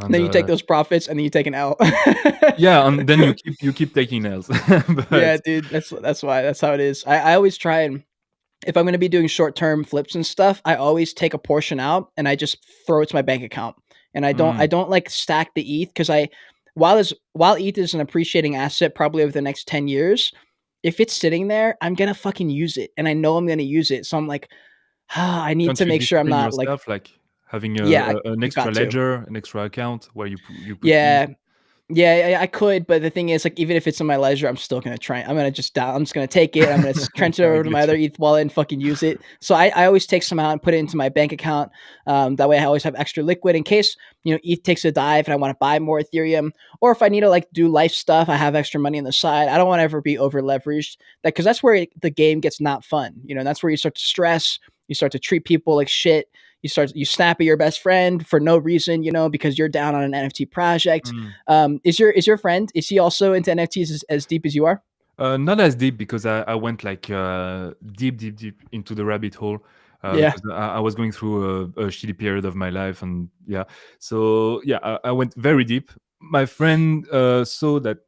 And Then you take those profits, and then you take an L. yeah, and then you keep taking L's. Yeah, But dude, that's how it is. I always try and if I'm going to be doing short term flips and stuff, I always take a portion out and I just throw it to my bank account. And I mm, don't like stack the ETH because while ETH is an appreciating asset probably over the next 10 years, if it's sitting there, I'm gonna fucking use it. And I know I'm gonna use it. So I'm like, I need can't to you make sure I'm discipline not like, yourself, like having yeah, an you extra got to. ledger, an extra account where you put ETH? Yeah, yeah, I could, but the thing is, like, even if it's in my leisure, I'm still gonna try. I'm just gonna take it. I'm gonna transfer it I over to my get other you. ETH wallet and fucking use it. So I always take some out and put it into my bank account. That way, I always have extra liquid in case ETH takes a dive and I want to buy more Ethereum, or if I need to like do life stuff, I have extra money on the side. I don't want to ever be over leveraged. That because that's where the game gets not fun. That's where you start to stress. You start to treat people like shit. You snap at your best friend for no reason, because you're down on an NFT project. Mm. Is your friend, is he also into NFTs as deep as you are? Not as deep because I went like deep into the rabbit hole Yeah. because I was going through a shitty period of my life, and yeah, so yeah, I went very deep. My friend saw that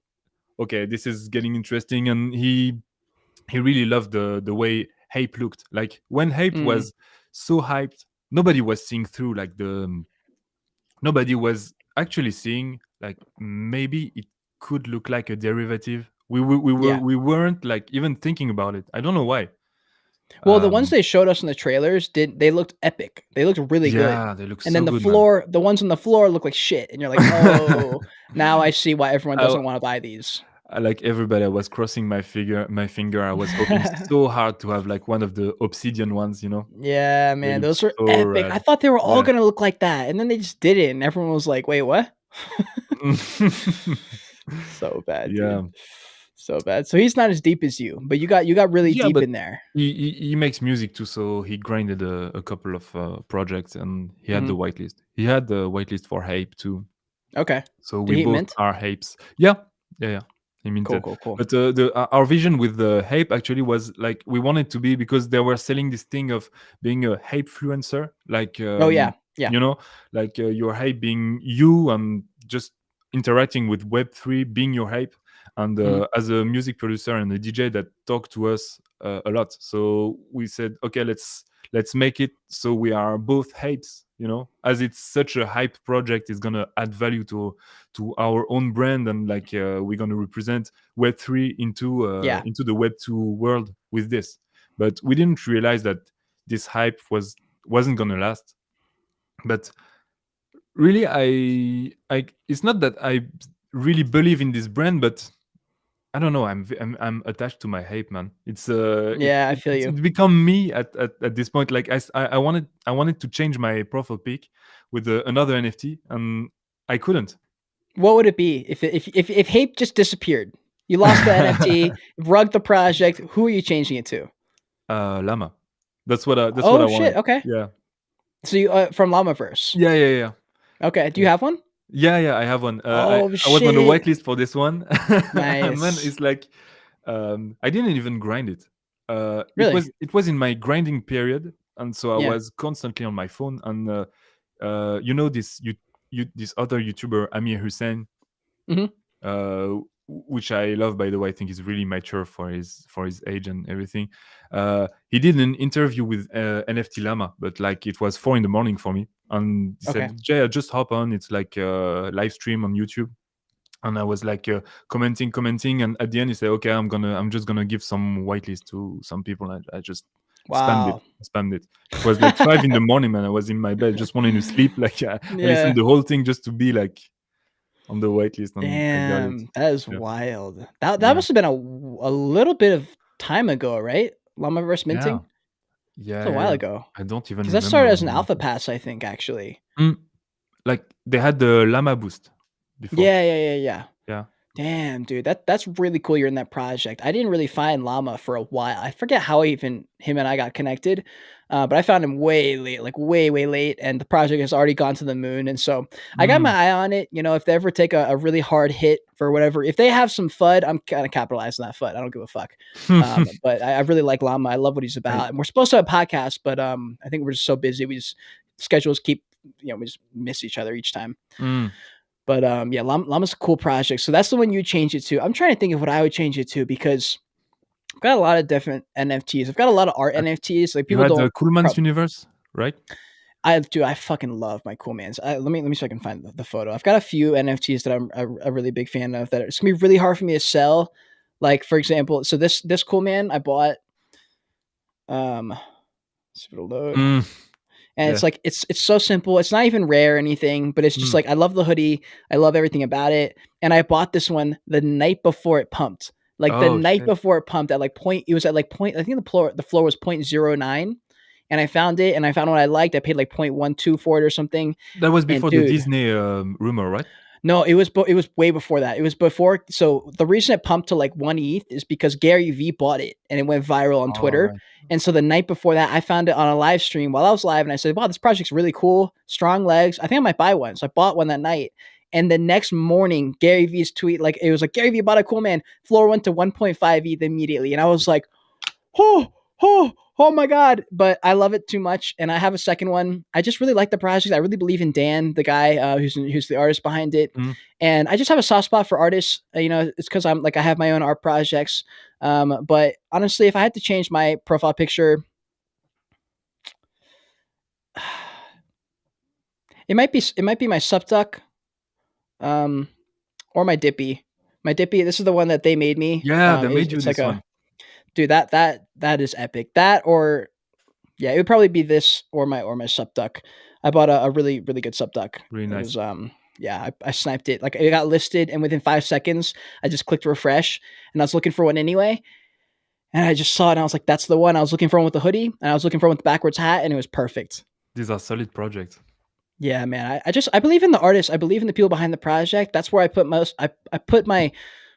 okay, this is getting interesting, and he really loved the way Hype looked. Like when Hype Mm, was so hyped, nobody was seeing through like nobody was actually seeing like maybe it could look like a derivative. yeah. We weren't like even thinking about it. I don't know why. Well, the ones Um, they showed us in the trailers they looked epic. They looked really good. yeah, they look And so then good, man. the ones on the floor look like shit. And you're like, oh, now I see why everyone I, doesn't want to buy these. like everybody, I was crossing my finger. I was hoping so hard to have like one of the obsidian ones, you know. Yeah, They man, look those were so epic. I rad. thought they were all Yeah. gonna look like that, and then they just didn't. And everyone was like, "Wait, what?" So bad, Yeah. dude. So bad. So he's not as deep as you, but you got really Yeah, deep but in there. he makes music too, so he grinded a couple of projects, and he had Mhm. the whitelist. He had the whitelist for Hype too. Okay. So Did we he both mint? are Hapes. Yeah, yeah, yeah. He Cool, minted. cool, cool. But our vision with the Hape actually was like we wanted to be, because they were selling this thing of being a Hape fluencer, like Oh yeah, yeah. you know, like your Hape being you and just interacting with Web3, being your Hape, and Mhm. as a music producer and a DJ that talked to us a lot. So we said, okay, let's make it so we are both Hapes. You know, as it's such a hype project, it's gonna add value to our own brand, and like we're going to represent Web3 Yeah. into the Web2 world with this. But we didn't realize that this hype wasn't going to last. But really, I it's not that I really believe in this brand, but I don't know. I'm attached to my hype, man. It's Yeah, I feel you. it's become me at this point. Like I wanted to change my profile pic with another NFT, and I couldn't. What would it be if Hape just disappeared? You lost the NFT, rug the project. Who are you changing it to? Llama. That's what I Oh shit. wanted. Okay. Yeah. So you from Llamaverse. Yeah, yeah, yeah. Okay. Do you Yeah. have one? Yeah, yeah, I have one. Oh I was on the shit. whitelist for this one. And man, Nice. it's like I didn't even grind it. Really? It was in my grinding period, and so I Yeah. was constantly on my phone. And you know this other YouTuber Amir Hussein, Mhm. which I love, by the way. I think he's really mature for his age and everything. He did an interview with NFT Llama, but like it was 4 in the morning for me, and he Okay. said, "Jay, just hop on. It's like a live stream on YouTube." And I was like commenting, and at the end he said, "Okay, I'm just gonna give some whitelist to some people." And I just Wow. spammed it. It was like 5 in the morning, man. I was in my bed, just wanting to sleep. Like I listened Yeah. the whole thing just to be like on the whitelist, and I got it. Damn, that is Yeah, wild. That yeah, must have been a little bit of time ago, right? Llamaverse yeah, minting? yeah, It's a yeah, while yeah. ago. I don't even Because that started remember as when an I alpha minted. pass, I think, actually. Mm, like they had the llama boost before. Yeah, yeah, yeah, yeah. Yeah. Damn, dude, that's really cool you're in that project. I didn't really find Llama for a while. I forget how even him and I got connected, but I found him way late, like way, way late, and the project has already gone to the moon. And so I got my Mm. eye on it. You know, if they ever take a really hard hit for whatever, if they have some FUD, I'm kind of capitalizing that FUD. I don't give a fuck. But I really like Llama. I love what he's I about. And we're supposed to have a podcast, but I think we're just so busy. We just schedules keep, we just miss each other each time. mm. But yeah, Llama's a cool project. So that's the one you change it to. I'm trying to think of what I would change it to because I've got a lot of different NFTs. I've got a lot of art Uh, NFTs. Like You people had the don't. Coolman's universe, right? I do. I fucking love my cool mans. Let me see if I can find the photo. I've got a few NFTs that I'm a really big fan of. That it's gonna be really hard for me to sell. Like for example, so this cool man I bought. Let's see if it'll load. Mm. And Yeah. it's like it's so simple. It's not even rare or anything, but it's just Mm. like I love the hoodie. I love everything about it. And I bought this one the night before it pumped. Like the Oh night shit. before it pumped at like point it was at like point I think the floor was 0.09 and I found it and I found what I liked. I paid like 0.12 for it or something. That was And before the dude, Disney rumor, right? no, it was way before that. It was before. So the reason it pumped to like 1 ETH is because Gary V bought it and it went viral on All Twitter. right. And so the night before that, I found it on a live stream while I was live, and I said, "Wow, this project's really cool. Strong legs. I think I might buy one." So I bought one that night. And the next morning, Gary V's tweet, like it was like Gary V bought a cool man. Floor went to 1.5 ETH immediately, and I was like, oh, oh my god! But I love it too much, and I have a second one. I just really like the project. I really believe in Dan, the guy who's the artist behind it, Mm. and I just have a soft spot for artists. You know, it's because I'm like I have my own art projects. But honestly, if I had to change my profile picture, it might be my SupDuck, um, or my Dippy. My Dippy. This is the one that they made me. Yeah, they made you It's like this a one. dude that is epic. That or yeah, it would probably be this or my SupDuck. I bought a really really good SupDuck. Really It nice. was Yeah, I sniped it. Like it got listed, and within 5 seconds, I just clicked refresh, and I was looking for one anyway, and I just saw it, and I was like, "That's the one." I was looking for one with the hoodie, and I was looking for one with the backwards hat, and it was perfect. These are solid projects. Yeah, man. I believe in the artists. I believe in the people behind the project. That's where I put most. I put my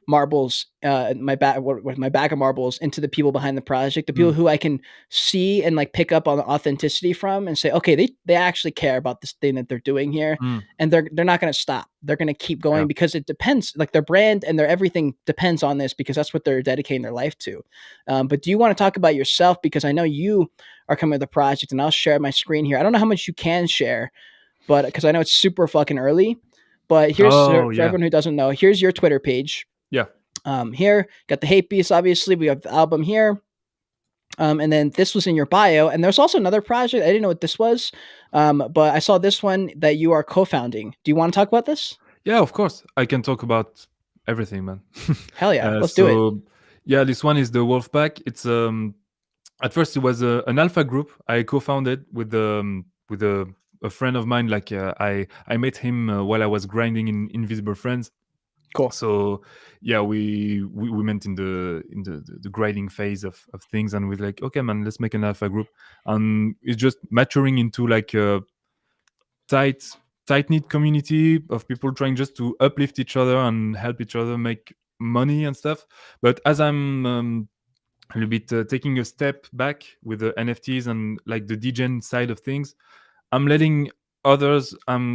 marbles, my bag of marbles into the people behind the project, the people Mm, who I can see and like pick up on the authenticity from, and say, okay, they actually care about this thing that they're doing here, mm, and they're not going to stop. They're going to keep yeah. going because it depends. Like their brand and their everything depends on this because that's what they're dedicating their life to. But do you want to talk about yourself because I know you are coming with the project, and I'll share my screen here. I don't know how much you can share, but because I know it's super fucking early. But here's Oh for yeah, everyone who doesn't know, here's your Twitter page. yeah. Here, got the hate piece. Obviously, we have the album here. And then this was in your bio, and there's also another project. I didn't know what this was, but I saw this one that you are co-founding. Do you want to talk about this? Yeah, of course. I can talk about everything, man. Hell yeah, let's do it. So yeah, this one is the Wolfpack. It's at first it was an alpha group I co-founded with a friend of mine. Like I met him while I was grinding in Invisible Friends. Cool. So yeah, we met in the grinding phase of things, and we're like, okay, man, let's make an alpha group, and it's just maturing into like a tight tight knit community of people trying just to uplift each other and help each other make money and stuff. But as I'm a little bit taking a step back with the NFTs and like the degen side of things, I'm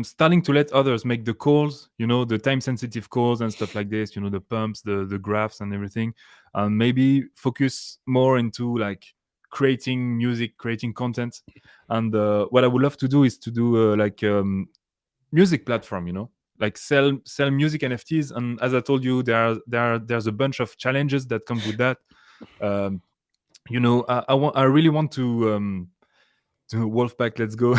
starting to let others make the calls, the time sensitive calls and stuff like this, the pumps, the graphs and everything, and maybe focus more into like creating music, creating content. And what I would love to do is to do like music platform, like sell music NFTs. And as I told you, there's a bunch of challenges that comes with that. um, I really want to Wolfpack, let's go.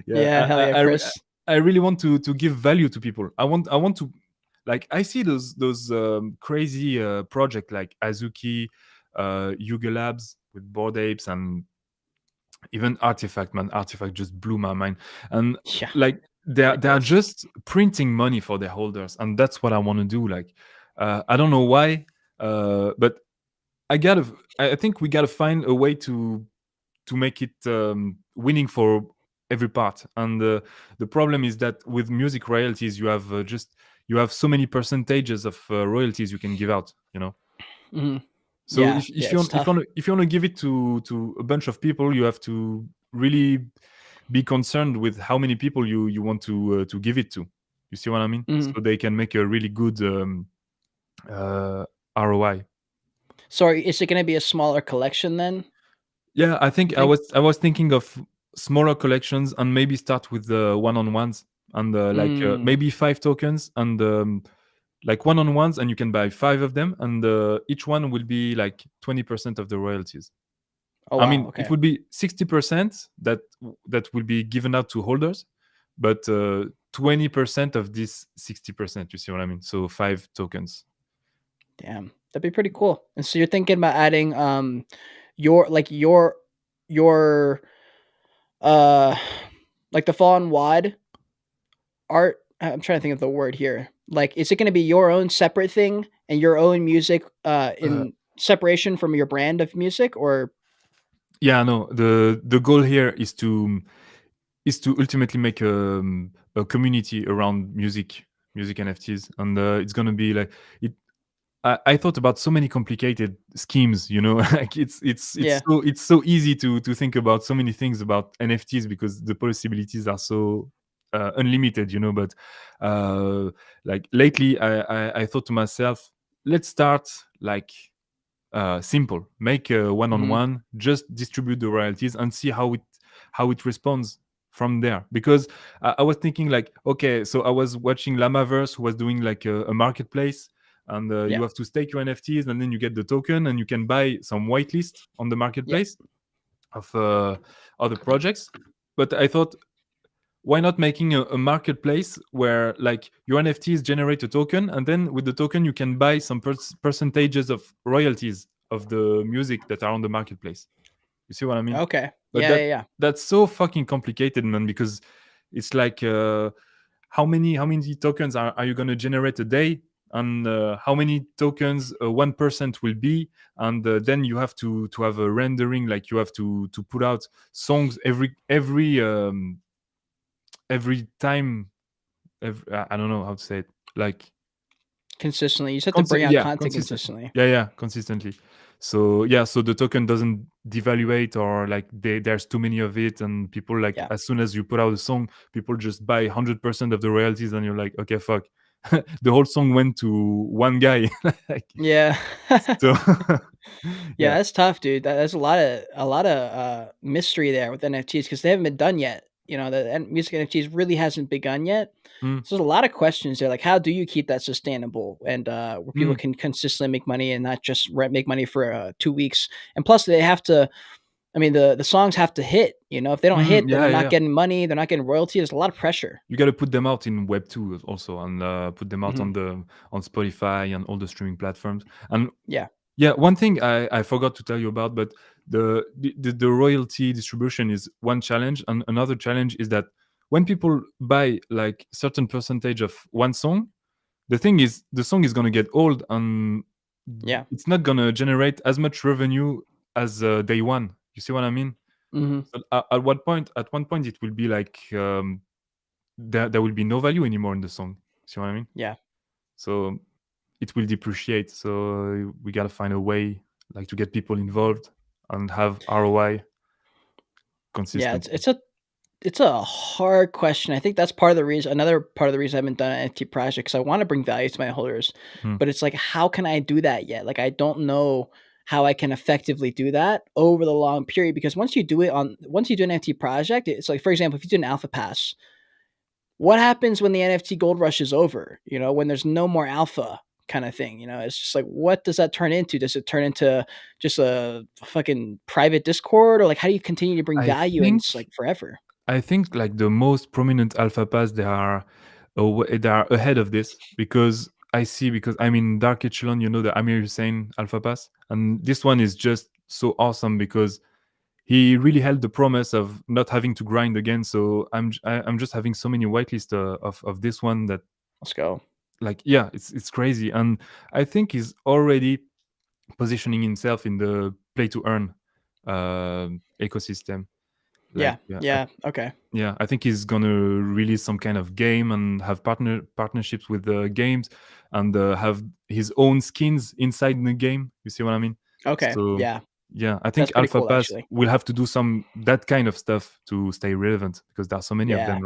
Yeah, Yeah, hell yeah, Chris. I really want to give value to people. I want to, like, I see those crazy project like Azuki, Yuga Labs with Bored Apes, and even Artifact. Man, Artifact just blew my mind. And Yeah, like that they're goes. just printing money for their holders, and that's what I want to do. Like, I don't know why, but I think we gotta find a way to make it winning for every part. And the problem is that with music royalties, you have so many percentages of royalties you can give out. Hmm. So Yeah, yeah, it's tough. if you want to give it to a bunch of people, you have to really be concerned with how many people you want to give it to. You see what I mean? Hmm. So they can make a really good uh, ROI. So, is it going to be a smaller collection then? Yeah, I You think think? I was thinking of smaller collections and maybe start with the one-on-ones, and like Mm. maybe 5 tokens, and like one-on-ones, and you can buy 5 of them, and each one will be like 20% of the royalties. Oh I wow. mean, it Okay. would be 60% that will be given out to holders, but 20% of this 60%. You see what I mean? So 5 tokens. Damn, that'd be pretty cool. And so you're thinking about adding your like your uh like the Fallen Wad art. I'm trying to think of the word here. Like, is it going to be your own separate thing and your own music Uh, in separation from your brand of music, or yeah, no. The goal here is to ultimately make a community around music NFTs, and it's gonna be like it. I thought about so many complicated schemes, like yeah? it's so easy to think about so many things about NFTs because the possibilities are so unlimited, But uh, like lately, I thought to myself, let's start like simple, make a Hmm. one-on-one, just distribute the royalties and see how it responds from there. Because I was thinking like, okay, so I was watching Lamaverse, who was doing like a marketplace, and Yeah. you have to stake your NFTs, and then you get the token, and you can buy some whitelist on the Yeah. marketplace of other projects. But I thought, why not making a marketplace where like your NFTs generate a token, and then with the token you can buy some percentages of royalties of the music that are on the marketplace. You see what I mean? Okay. But Yeah. Yeah. Yeah. that's so fucking complicated, man, because it's like how many tokens are you going to generate a day, and how many tokens 1% will be, and then you have to have a rendering, like you have to put out songs every time, I don't know how to say it, like consistently. You just have to bring out content consistent. consistently. Yeah, consistently. So yeah, so the token doesn't devaluate, or like there's too many of it, and people, like, Yeah. as soon as you put out a song, people just buy 100% of the royalties, and you're like, okay, fuck, the whole song went to one guy. Like, Yeah. so Yeah, yeah. that's tough, dude. That's a lot of mystery there with NFTs because they haven't been done yet. Music NFTs really hasn't begun yet. Mm, So there's a lot of questions there. Like, how do you keep that sustainable and where people mm, can consistently make money and not just make money for 2 weeks? And plus, they have to. I mean, the songs have to hit. If they don't hit, then yeah, they're yeah, not yeah. getting money. They're not getting royalty. There's a lot of pressure. You got to put them out in Web 2 also, and put them out Hmm. on Spotify and all the streaming platforms. And Yeah. yeah, one thing I forgot to tell you about, but the royalty distribution is one challenge, and another challenge is that when people buy like certain percentage of one song, the thing is the song is gonna get old, and Yeah. it's not gonna generate as much revenue as day one. You see what I mean? Hmm. So at what point? At one point, it will be like there will be no value anymore in the song. See what I mean? Yeah. So it will depreciate. So we gotta find a way, like, to get people involved and have ROI Yeah. It's consistently. it's a It's a hard question. I think that's part of the reason another part of the reason I haven't done an NFT project, because I wanna bring value to my holders, Mm. but it's like, how can I do that yet? Like, I don't know how I can effectively do that over the long period, because once you do an NFT project, it's like, for example, if you do an alpha pass, what happens when the NFT gold rush is over? When there's no more alpha kinda thing, It's just like, what does that turn into? Does it turn into just a fucking private Discord? Or, like, how do you continue to bring I value and think it's, like, forever? I think like the most prominent alpha pass, they are ahead of this, because because I'm in Dark Echelon, the Amir Hussein alpha pass, and this one is just so awesome because he really held the promise of not having to grind again. So I'm just having so many whitelist of this one that, Let's go. like, yeah, it's crazy, and I think he's already positioning himself in the play to earn ecosystem. Like, Yeah, yeah, okay. yeah, I think he's gonna release some kind of game and have partnerships with the games, and have his own skins inside the game. You see what I mean? Okay, So yeah, yeah, I think that's pretty Alpha cool, Pass actually. will have to do some that kind of stuff to stay relevant, because there are so many of Yeah. them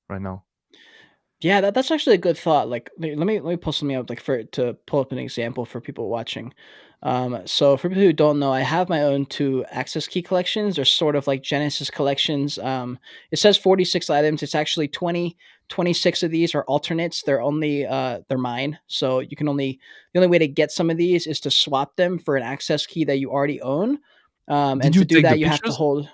right now. Yeah, that's actually a good thought. Like, let me pull something up, like, to pull up an example for people watching. So for people who don't know, I have my own two access key collections. They're sort of like Genesis collections. It says 46 items. It's actually 26 of these are alternates. They're mine. So the only way to get some of these is to swap them for an access key that you already own. Did And you to do take the that, you have to pictures? hold.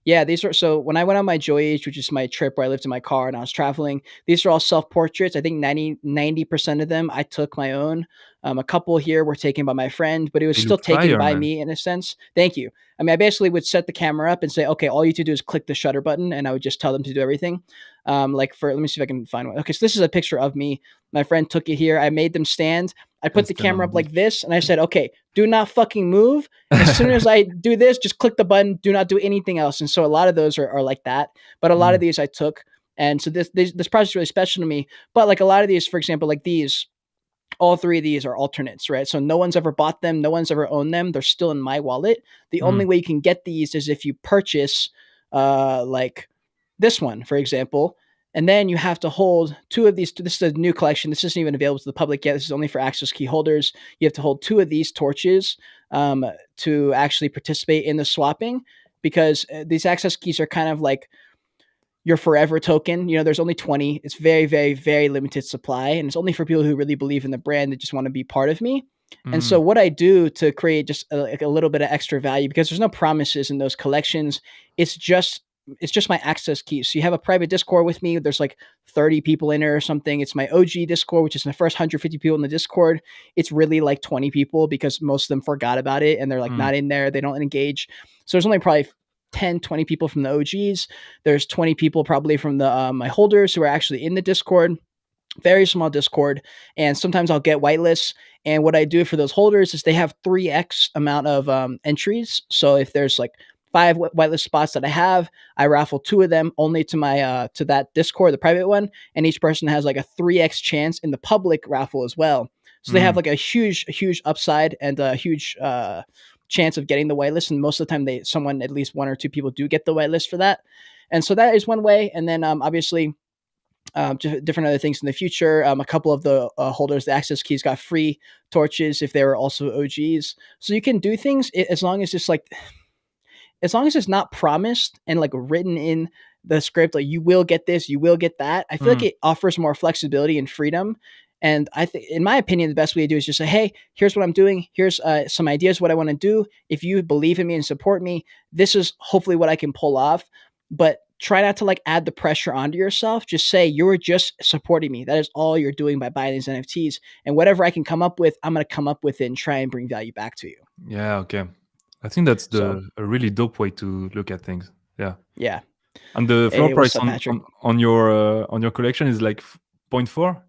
Yeah, these are so when I went on my Joyage, which is my trip where I lived in my car and I was traveling, these are all self-portraits. I think 90% of them I took my own. A couple here were taken by my friend, but it was They still look taken fire, by man. me in a sense. Thank you. I mean, I basically would set the camera up and say, okay, all you have to do is click the shutter button, and I would just tell them to do everything. Let me see if I can find one. Okay, so this is a picture of me. My friend took it here. I made them stand. I And put the stand on camera the up like beach. this, and I said, okay, do not fucking move. As soon as I do this, just click the button. Do not do anything else. And so a lot of those are like that. But a lot of Mm, these I took. And so this project is really special to me. But like a lot of these, for example, like these, all three of these are alternates, right? So no one's ever bought them, no one's ever owned them. They're still in my wallet. The mm, only way you can get these is if you purchase, like this one, for example, and then you have to hold two of these. This is a new collection. This isn't even available to the public yet. This is only for access key holders. You have to hold two of these torches to actually participate in the swapping, because these access keys are kind of like your forever token. There's only 20. It's very, very, very limited supply, and it's only for people who really believe in the brand that just want to be part of me. And so mm, what I do to create just like a little bit of extra value, because there's no promises in those collections, it's just it's just my access keys. So you have a private Discord with me. There's like 30 people in it or something. It's my OG Discord, which is the first 150 people in the Discord. It's really like 20 people because most of them forgot about it and they're like mm. not in there. They don't engage. So there's only probably 10, 20 people from the OGs. There's 20 people probably from the my holders who are actually in the Discord. Very small Discord, and sometimes I'll get whitelists. And what I do for those holders is they have 3x amount of entries. So if there's like 5 whitelist spots that I have, I raffle 2 of them only to my to that Discord, the private one, and each person has like a 3x chance in the public raffle as well. So they have like a huge upside and a huge chance of getting the whitelist. And most of the time, someone at least 1 or 2 people do get the whitelist for that. And so that is one way. And then obviously different other things in the future. A couple of the holders, the access keys, got free torches if they were also OGs. So you can do things as long as it's like, as long as it's not promised and like written in the script, like you will get this, you will get that. I feel like it offers more flexibility and freedom. And I think, in my opinion, the best way to do is just say, hey, here's what I'm doing. Here's some ideas what I want to do. If you believe in me and support me, this is hopefully what I can pull off. But try not to like add the pressure onto yourself. Just say you're just supporting me. That is all you're doing by buying these NFTs. And whatever I can come up with, I'm going to come up with it and try and bring value back to you. Yeah, okay. I think that's a really dope way to look at things. Yeah. Yeah. And the floor price on your collection is like 0.4?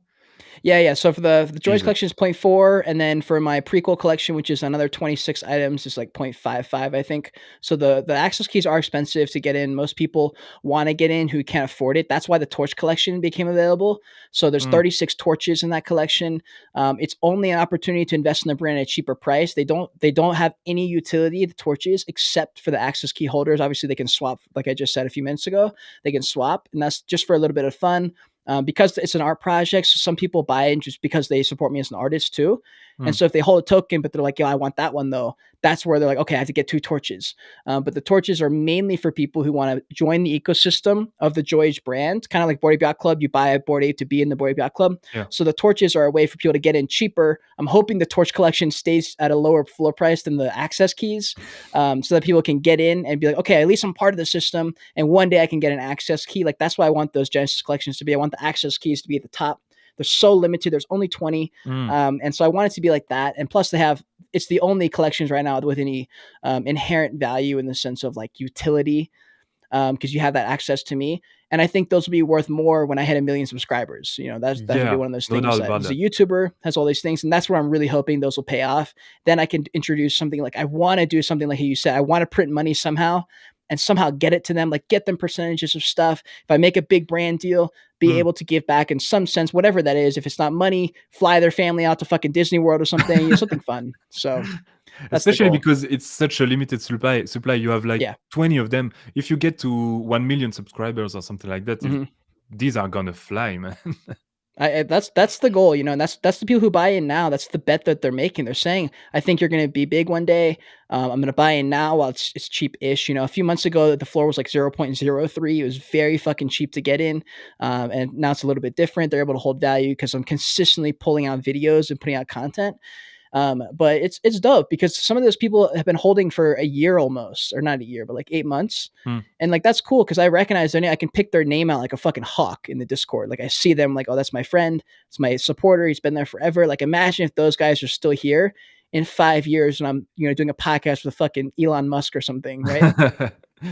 Yeah. So for the Joyage collection is 0.4, and then for my prequel collection, which is another 26 items, is like 0.55, I think. So the access keys are expensive to get in. Most people want to get in who can't afford it. That's why the torch collection became available. So there's 36 torches in that collection. It's only an opportunity to invest in the brand at a cheaper price. They don't have any utility, the torches, except for the access key holders. Obviously, they can swap, like I just said a few minutes ago. They can swap, and that's just for a little bit of fun. Because it's an art project, so some people buy it just because they support me as an artist too. And so if they hold a token, but they're like, yo, I want that one though, that's where they're like, okay, I have to get 2 torches. But the torches are mainly for people who want to join the ecosystem of the Joyage brand, kind of like Bored Ape Yacht Club. You buy a Bored Ape to be in the Bored Ape Yacht Club. Yeah. So the torches are a way for people to get in cheaper. I'm hoping the torch collection stays at a lower floor price than the access keys, so that people can get in and be like, okay, at least I'm part of the system, and one day I can get an access key. Like that's why I want those Genesis collections to be. I want the access keys to be at the top. They're so limited. There's only 20. And so I want it to be like that. And plus it's the only collections right now with any inherent value in the sense of like utility, because you have that access to me. And I think those will be worth more when I hit 1 million subscribers. You know, that would be one of those things that as a YouTuber has all these things. And that's where I'm really hoping those will pay off. Then I can introduce something like, I want to do something like you said, I want to print money somehow and somehow get it to them, like get them percentages of stuff. If I make a big brand deal, be able to give back in some sense, whatever that is. If it's not money, fly their family out to fucking Disney World or something, something fun. So especially because it's such a limited supply. You have like 20 of them. If you get to 1 million subscribers or something like that, these are gonna fly, man. That's the goal, you know, and that's the people who buy in now. That's the bet that they're making. They're saying, I think you're going to be big one day. I'm going to buy in now while it's cheap-ish. You know, a few months ago, the floor was like 0.03. It was very fucking cheap to get in. And now it's a little bit different. They're able to hold value because I'm consistently pulling out videos and putting out content. But it's dope because some of those people have been holding for a year almost, or not a year, but like 8 months. And like, that's cool. Cause I recognize their name. I can pick their name out like a fucking hawk in the Discord. Like I see them like, oh, that's my friend. It's my supporter. He's been there forever. Like imagine if those guys are still here in 5 years and I'm, you know, doing a podcast with fucking Elon Musk or something. Right.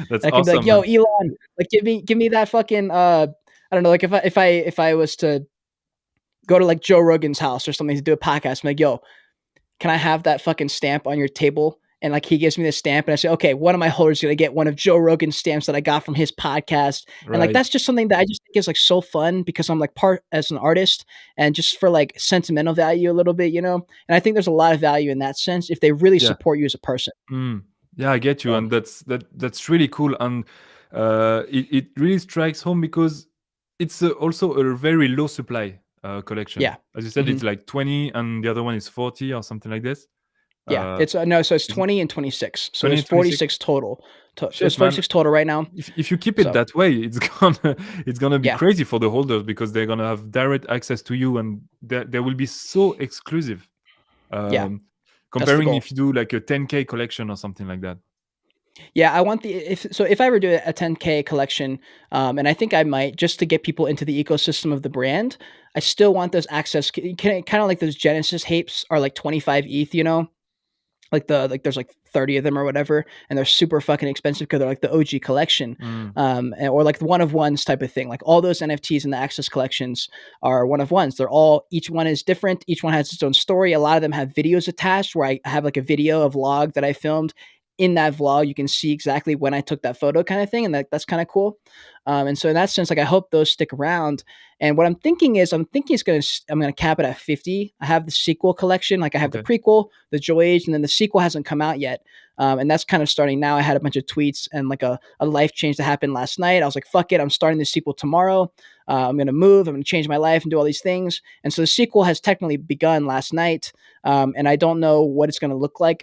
That's I can awesome, be like, yo, Elon, like give me that fucking, I don't know. Like if I was to go to like Joe Rogan's house or something to do a podcast, I'm like, yo, can I have that fucking stamp on your table? And like, he gives me the stamp and I say, okay, one of my holders is going to get one of Joe Rogan's stamps that I got from his podcast. Right. And like, that's just something that I just think is like so fun because I'm like part as an artist and just for like sentimental value a little bit, you know? And I think there's a lot of value in that sense if they really support you as a person. Yeah, I get you. And that's really cool. And it really strikes home because it's also a very low supply collection. Yeah. As you said, it's like 20 and the other one is 40 or something like this. Yeah, it's no, so it's 20 and 26. So there's 46 total. There's 46 total right now. If you keep it that way, it's gonna be crazy for the holders because they're gonna have direct access to you and they will be so exclusive. Comparing if you do like a 10K collection or something like that. Yeah, I want if I ever do a 10K collection, and I think I might, just to get people into the ecosystem of the brand, I still want those access, kind of like those Genesis hapes are like 25 ETH, you know? like there's like 30 of them or whatever, and they're super fucking expensive because they're like the OG collection, Mm. or like the one of ones type of thing. Like all those NFTs in the Access collections are one of ones. They're all, each one is different. Each one has its own story. A lot of them have videos attached where I have like a video, a vlog that I filmed. In that vlog, you can see exactly when I took that photo, kind of thing, and that's kind of cool. And so in that sense, like I hope those stick around. And what I'm thinking is, I'm gonna cap it at 50. I have the sequel collection, like I have the Okay. prequel, the Joyage, and then the sequel hasn't come out yet. And that's kind of starting now. I had a bunch of tweets and like a life change that happened last night. I was like, fuck it, I'm starting the sequel tomorrow. I'm gonna move. I'm gonna change my life and do all these things. And so the sequel has technically begun last night, and I don't know what it's gonna look like.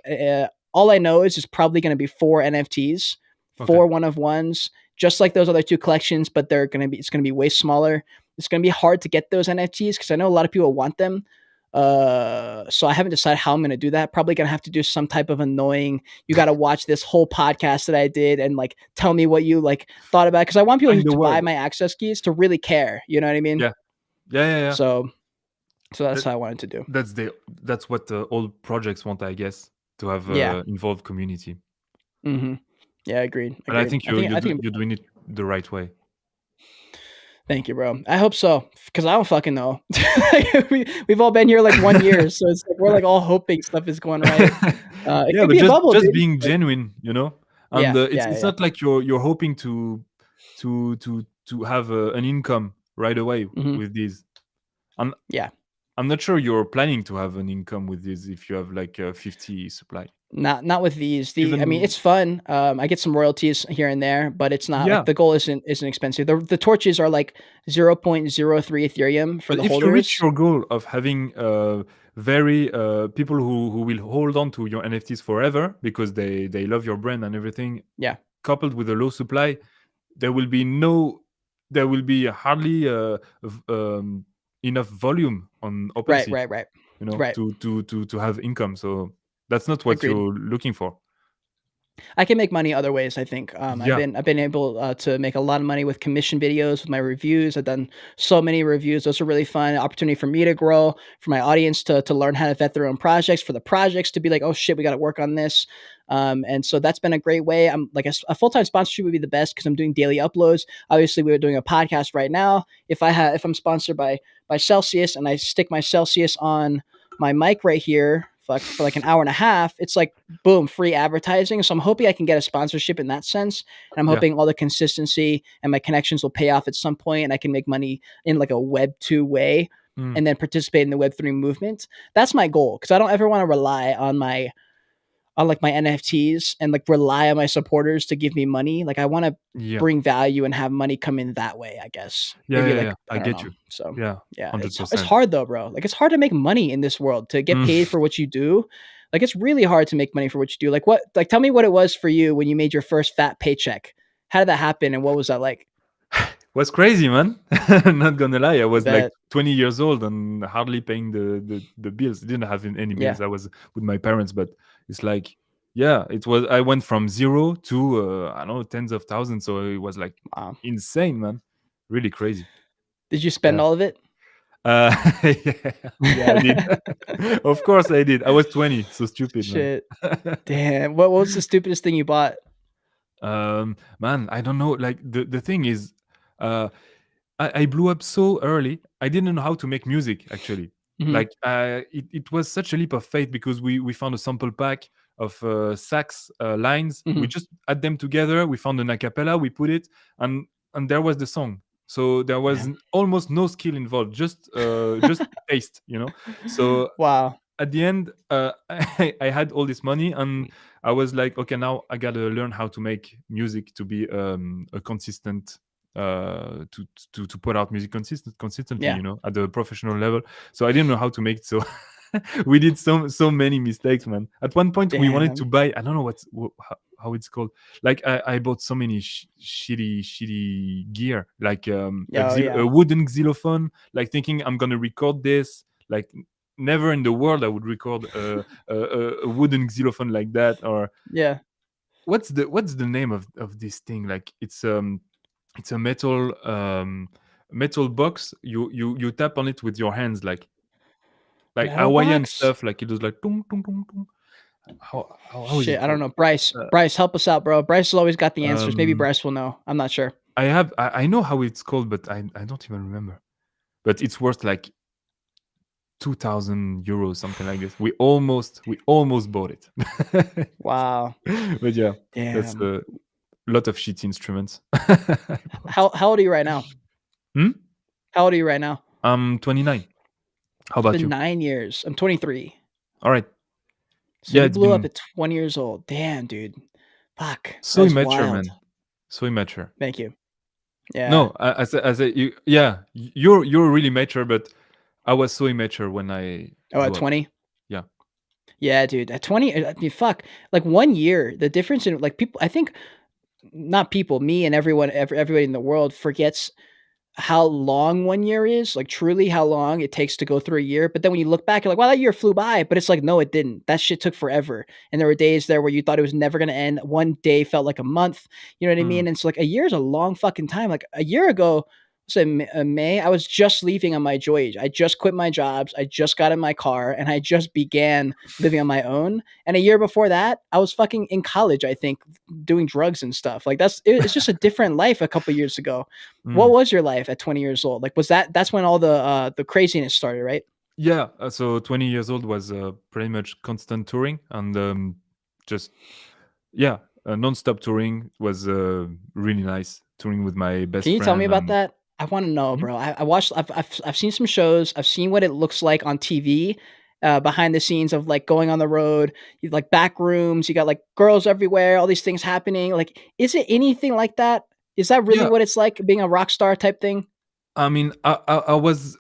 All I know is it's probably gonna be 4 NFTs, Okay. 4 1-of-ones, just like those other 2 collections, but it's gonna be way smaller. It's gonna be hard to get those NFTs because I know a lot of people want them. So I haven't decided how I'm gonna do that. Probably gonna have to do some type of annoying. You got to watch this whole podcast that I did and like tell me what you like thought about it, because I want people Find the to buy word. my access keys to really care. You know what I mean? Yeah. Yeah. So that's That how I wanted to do. that's what all projects want, I guess, to have Yeah. involved community. Yeah. Agreed. But I Agreed. think you're doing it the right way. Thank you, bro. I hope so, because I don't fucking know. We've all been here like 1 year, so it's like we're like all hoping stuff is going right. It Yeah, could but be a just bubble, just dude. being Like, genuine, you know. And yeah, it's yeah. not like you're hoping to have an income right away Hmm. with these. I'm Yeah. I'm not sure you're planning to have an income with this if you have like a 50 supply. Not with these. I mean, Even it's fun. I get some royalties here and there, but it's not like yeah, the goal isn't expensive. The torches are like 0.03 Ethereum for but the if you reach holders. your goal of having very people who will hold on to your NFTs forever because they love your brand and everything, Yeah. coupled with a low supply, there will be no there will be hardly enough volume on Right. OpenSea, Right. Right. you know, Right. to have income. So that's not what Agreed. you're looking for. I can make money other ways. I think Yeah, I've been able to make a lot of money with commission videos, with my reviews. I've done so many reviews; those are really fun. Opportunity for me to grow, for my audience to learn how to vet their own projects, for the projects to be like, oh shit, we got to work on this. And so that's been a great way. I'm like a full time sponsorship would be the best because I'm doing daily uploads. Obviously, we're doing a podcast right now. If I'm sponsored by Celsius and I stick my Celsius on my mic right here for like an hour and a half, it's like boom, free advertising. So I'm hoping I can get a sponsorship in that sense. And I'm yeah. hoping all the consistency and my connections will pay off at some point and I can make money in like a web 2 way Mm, and then participate in the web 3 movement. That's my goal, because I don't ever want to rely on like my NFTs and like rely on my supporters to give me money. Like I want to yeah, bring value and have money come in that way, I guess. Maybe yeah. like I I don't get know. you. So Yeah, yeah, hundred it's percent. hard though, bro. Like it's hard to make money in this world, to get Mm. paid for what you do. Like it's really hard to make money for what you do. Like tell me what it was for you when you made your first fat paycheck. How did that happen and what was that like? Was crazy, man. Not gonna lie, I I was like bet. 20 years old and hardly paying the bills. Didn't have any Yeah. bills. I was with my parents, but it's like, yeah, it was. I went from zero to I don't know, tens of thousands. So it was like Wow. insane, man. Really crazy. Did you spend Yeah. all of it? Yeah, yeah, I did. Of course, I did. I was 20, so stupid, man. Shit. Damn. What was the stupidest thing you bought? Man, I don't know. Like the thing is, uh, I blew up so early. I didn't know how to make music actually. Hmm. Like it was such a leap of faith because we found a sample pack of sax lines. We Hmm. just add them together. We found an acapella. We put it, and there was the song. So there was Yeah. almost no skill involved. Just taste, you know. So Wow. at the end, I had all this money, and I was like, okay, now I gotta learn how to make music to be a consistent, to put out music consistently, Yeah. you know, at the professional level. So I didn't know how to make it. So we did so many mistakes, man. At one point, we wanted to Damn. buy. I don't know how it's called. Like I bought so many shitty gear, like Oh a yeah. wooden xylophone, like thinking I'm gonna record this, like never in the world I would record a wooden xylophone like that. Or Yeah. what's the name of this thing? Like it's a metal box. You tap on it with your hands, like Metal Hawaiian box? stuff. Like it was like tung, tung, tung, tung. how is Shit, it I don't called? know. Bryce, Uh, Bryce, help us out, bro. Bryce has always got the answers. Maybe um, Bryce will know. I'm not sure. I know how it's called, but I don't even remember. But it's worth like 2,000 euros, something like this. We almost bought it. Wow. But yeah, that's Damn. a lot of shitty instruments. I bought. How old are you right now? Hmm? How old are you right now? I'm 29. How It's about been you? 9 years. I'm 23. All right. So Yeah, you it's blew up been at 20 years old. Damn, dude. Fuck. so That is immature, wild. man. So immature. Thank you. Yeah. No, I said, yeah, you're really mature, but I was so immature when I Oh, at blew up. 20? Yeah. Yeah, dude. At 20, I mean, fuck. Like 1 year, the difference in like people, I think not people, me and everyone, everybody in the world forgets how long 1 year is, like truly how long it takes to go through a year. But then when you look back, you're like, wow, that year flew by. But it's like, no, it didn't. That shit took forever. And there were days there where you thought it was never going to end. One day felt like a month. You know what I Mm. mean? And it's like a year is a long fucking time. Like a year ago, so May, I was just leaving on my Joyage. I just quit my jobs. I just got in my car and I just began living on my own. And a year before that, I was fucking in college, I think, doing drugs and stuff. Like it's just a different life a couple years ago. What Mm. was your life at 20 years old? Like, was that's when all the craziness started, right? Yeah. So 20 years old was pretty much constant touring and just yeah, non-stop touring was really nice. Touring with my Can best you tell me friend about and that? I want to know, Hmm? bro. I watched. I've seen some shows. I've seen what it looks like on TV, behind the scenes of like going on the road. You like back rooms. You got like girls everywhere. All these things happening. Like, is it anything like that? Is that really Yeah. what it's like being a rock star type thing? I mean, I was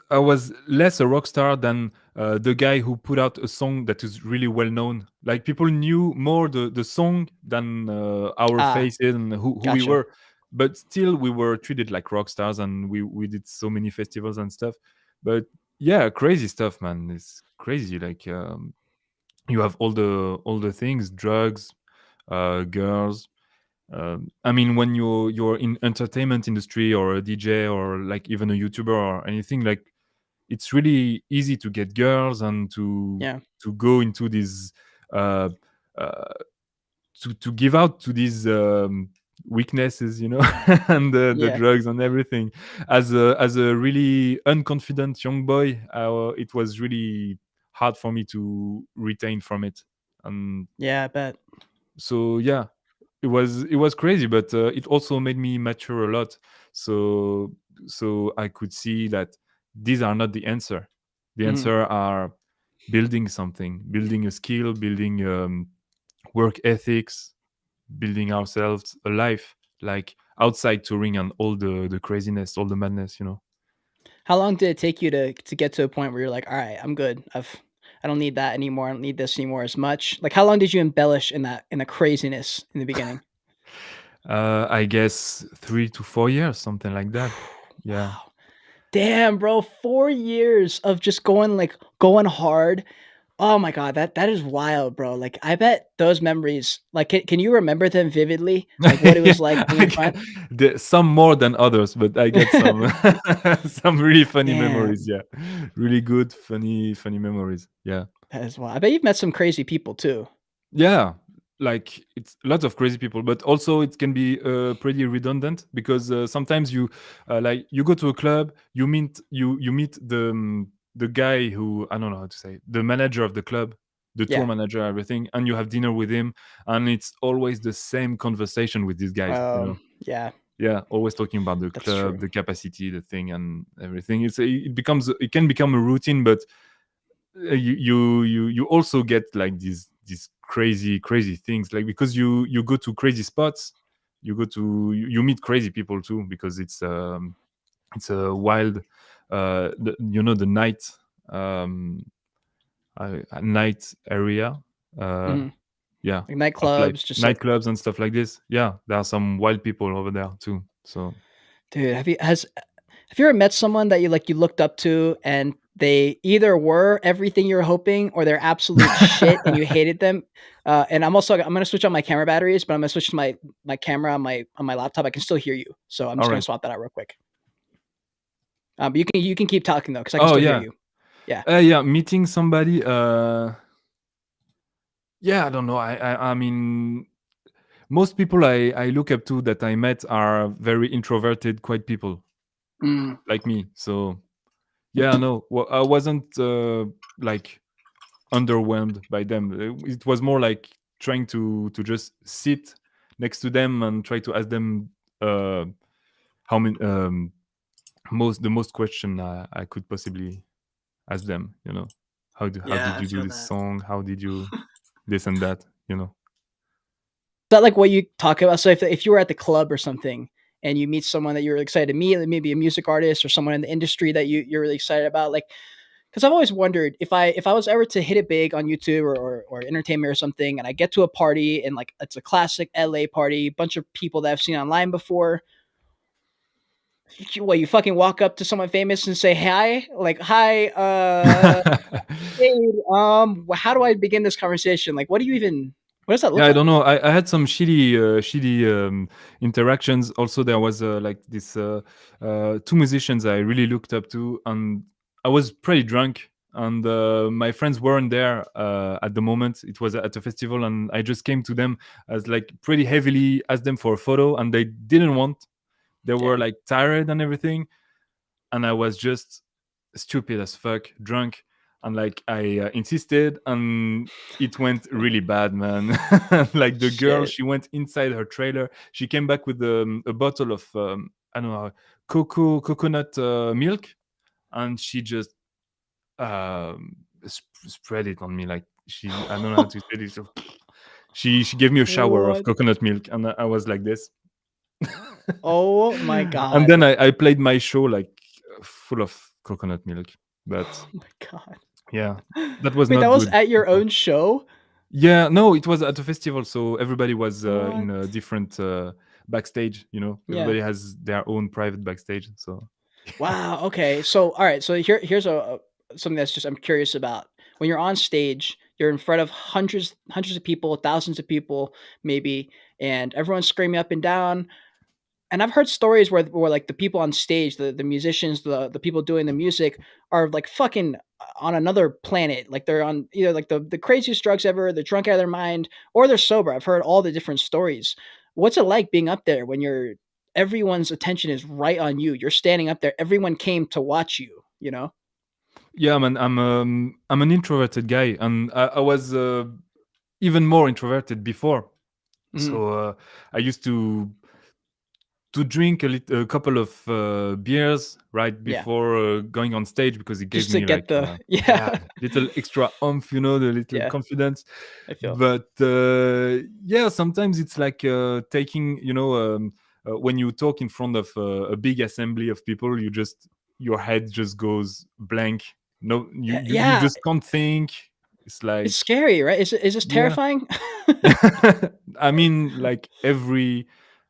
less a rock star than the guy who put out a song that is really well known. Like people knew more the song than our Ah, faces and who we gotcha. were. But still, we were treated like rock stars, and we did so many festivals and stuff. But yeah, crazy stuff, man. It's crazy. Like you have all the things, drugs, girls, I mean, when you're in entertainment industry or a DJ or like even a YouTuber or anything, like it's really easy to get girls and Yeah, to go into these uh, uh, to give out to these weaknesses, you know, and the yeah, drugs and everything. As a really unconfident young boy, it was really hard for me to retain from it, and yeah. I bet. so yeah, it was crazy, but it also made me mature a lot. So I could see that these are not the answer. The Mhm. answer are building something, building a skill, building work ethics, building ourselves a life like outside touring and all the craziness, all the madness, you know. How long did it take you to get to a point where you're like, all right, I'm good. I don't need that anymore. I don't need this anymore as much. Like, how long did you embellish in the craziness in the beginning? I guess 3 to 4 years, something like that. Yeah. Wow. Damn, bro, 4 years of just going hard. Oh my god, that is wild, bro. Like, I bet those memories. Like, can you remember them vividly? Like, what it Yeah, was like being in front. some more than others, but I got some some really funny memories. Damn, Yeah, really good, funny memories. Yeah, that is wild. I bet you've met some crazy people too. yeah. Like it's lots of crazy people, but also it can be pretty redundant because sometimes you like you go to a club, you meet the guy who I don't know how to say the manager of the club, the tour Yeah. manager, everything, and you have dinner with him, and it's always the same conversation with these guys, you know. Yeah, Yeah, always talking about the that's club, true. the capacity, the thing, and everything. It can become a routine, but you also get like these crazy things, like because you go to crazy spots, you meet crazy people too because it's a wild you know the night um night area uh Mhm. yeah Like of like nightclubs, just like nightclubs and stuff like this. Yeah, there are some wild people over there too, so dude, have you ever met someone that you looked up to and they either were everything you were hoping or they're absolute shit and you hated them? And I'm gonna switch on my camera batteries, but I'm gonna switch to my camera on my laptop. I can still hear you, so I'm all just gonna right. swap that out real quick. But you can keep talking though, because I can Oh still hear yeah. you. Yeah. Yeah, meeting somebody. Yeah, I don't know. I mean, most people I look up to that I met are very introverted, quiet people Mm, like me. So yeah, no, well, I wasn't like underwhelmed by them. It was more like trying to just sit next to them and try to ask them uh, how many the most question I could possibly ask them. You know, how yeah, did I you do feel this that. song? How did you this and that? You know. Is that like what you talk about? So if you were at the club or something and you meet someone that you're excited to meet, like maybe a music artist or someone in the industry that you're really excited about, like because I've always wondered if I was ever to hit it big on YouTube or entertainment or something, and I get to a party and like it's a classic LA party, bunch of people that I've seen online before. What you fucking walk up to someone famous and say hi, like hi, hey, how do I begin this conversation? Like, what does that Yeah, look I don't like? know. I had some shitty interactions. Also, there was like this two musicians I really looked up to, and I was pretty drunk, and my friends weren't there at the moment. It was at a festival, and I just came to them as like pretty heavily asked them for a photo, and they didn't want. They were Damn. like tired and everything, and I was just stupid as fuck, drunk, and like I insisted, and it went really bad, man. Like the girl, Shit. she went inside her trailer. She came back with a bottle of I don't know, coconut milk, and she just spread it on me. Like she, I don't know how to say this. So she gave me a shower of What? coconut milk, and I was like this. Oh my And then god. I played my show like full of coconut milk. But Oh my god. yeah, that was Wait, that not was good at at your all. own show? Yeah, no, it was at a festival, so everybody was in a What? different backstage. You know, Yeah. everybody has their own private backstage. So Wow. Okay. So, all right. So here's something that's just I'm curious about. When you're on stage, you're in front of hundreds of people, thousands of people, maybe, and everyone's screaming up and down. And I've heard stories where like the people on stage, the musicians, the people doing the music are like fucking on another planet. Like they're on either like the craziest drugs ever, they're drunk out of their mind, or they're sober. I've heard all the different stories. What's it like being up there when everyone's attention is right on you? You're standing up there. Everyone came to watch you, you know? yeah, man, I'm an introverted guy, and I was even more introverted before. Mhm. So I used to drink a couple of beers right Yeah. before going on stage because it gave Just to me like get the yeah, yeah. little extra oomph, you know, the little Yeah, confidence. I feel. But yeah, sometimes it's like taking, you know, when you talk in front of a big assembly of people, you just your head just goes blank. No, you Yeah, just can't think. It's it's like scary, right? Is this yeah. terrifying? I mean, like every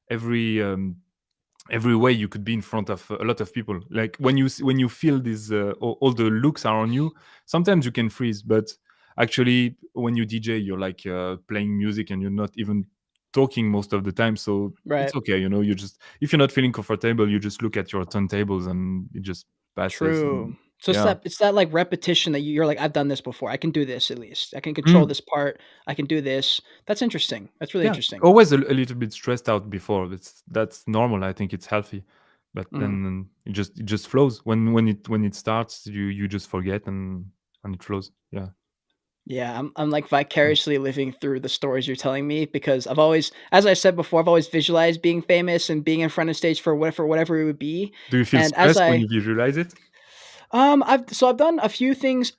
every way you could be in front of a lot of people, like when when you feel this all the looks are on you, sometimes you can freeze, but actually when you DJ you're like playing music and you're not even talking most of the time, so it's Right. okay, you know, you just if you're not feeling comfortable you just look at your turntables and it just passes True. and So yeah. it's that, like, repetition that you're like, "I've done this before. I can do this at least. I can control Mm. this part. I can do this." That's interesting. That's really Yeah, interesting. always a little bit stressed out before. That's normal. I think it's healthy, but Mhm. then it just flows. When it starts, you just forget and it flows. Yeah. Yeah, I'm, like, Mm. vicariously living through the stories you're telling me because I've always as I said before, I've always visualized being famous and being in front of stage for whatever it would be, Do you feel and as stressed when I you visualize it? I've done a few things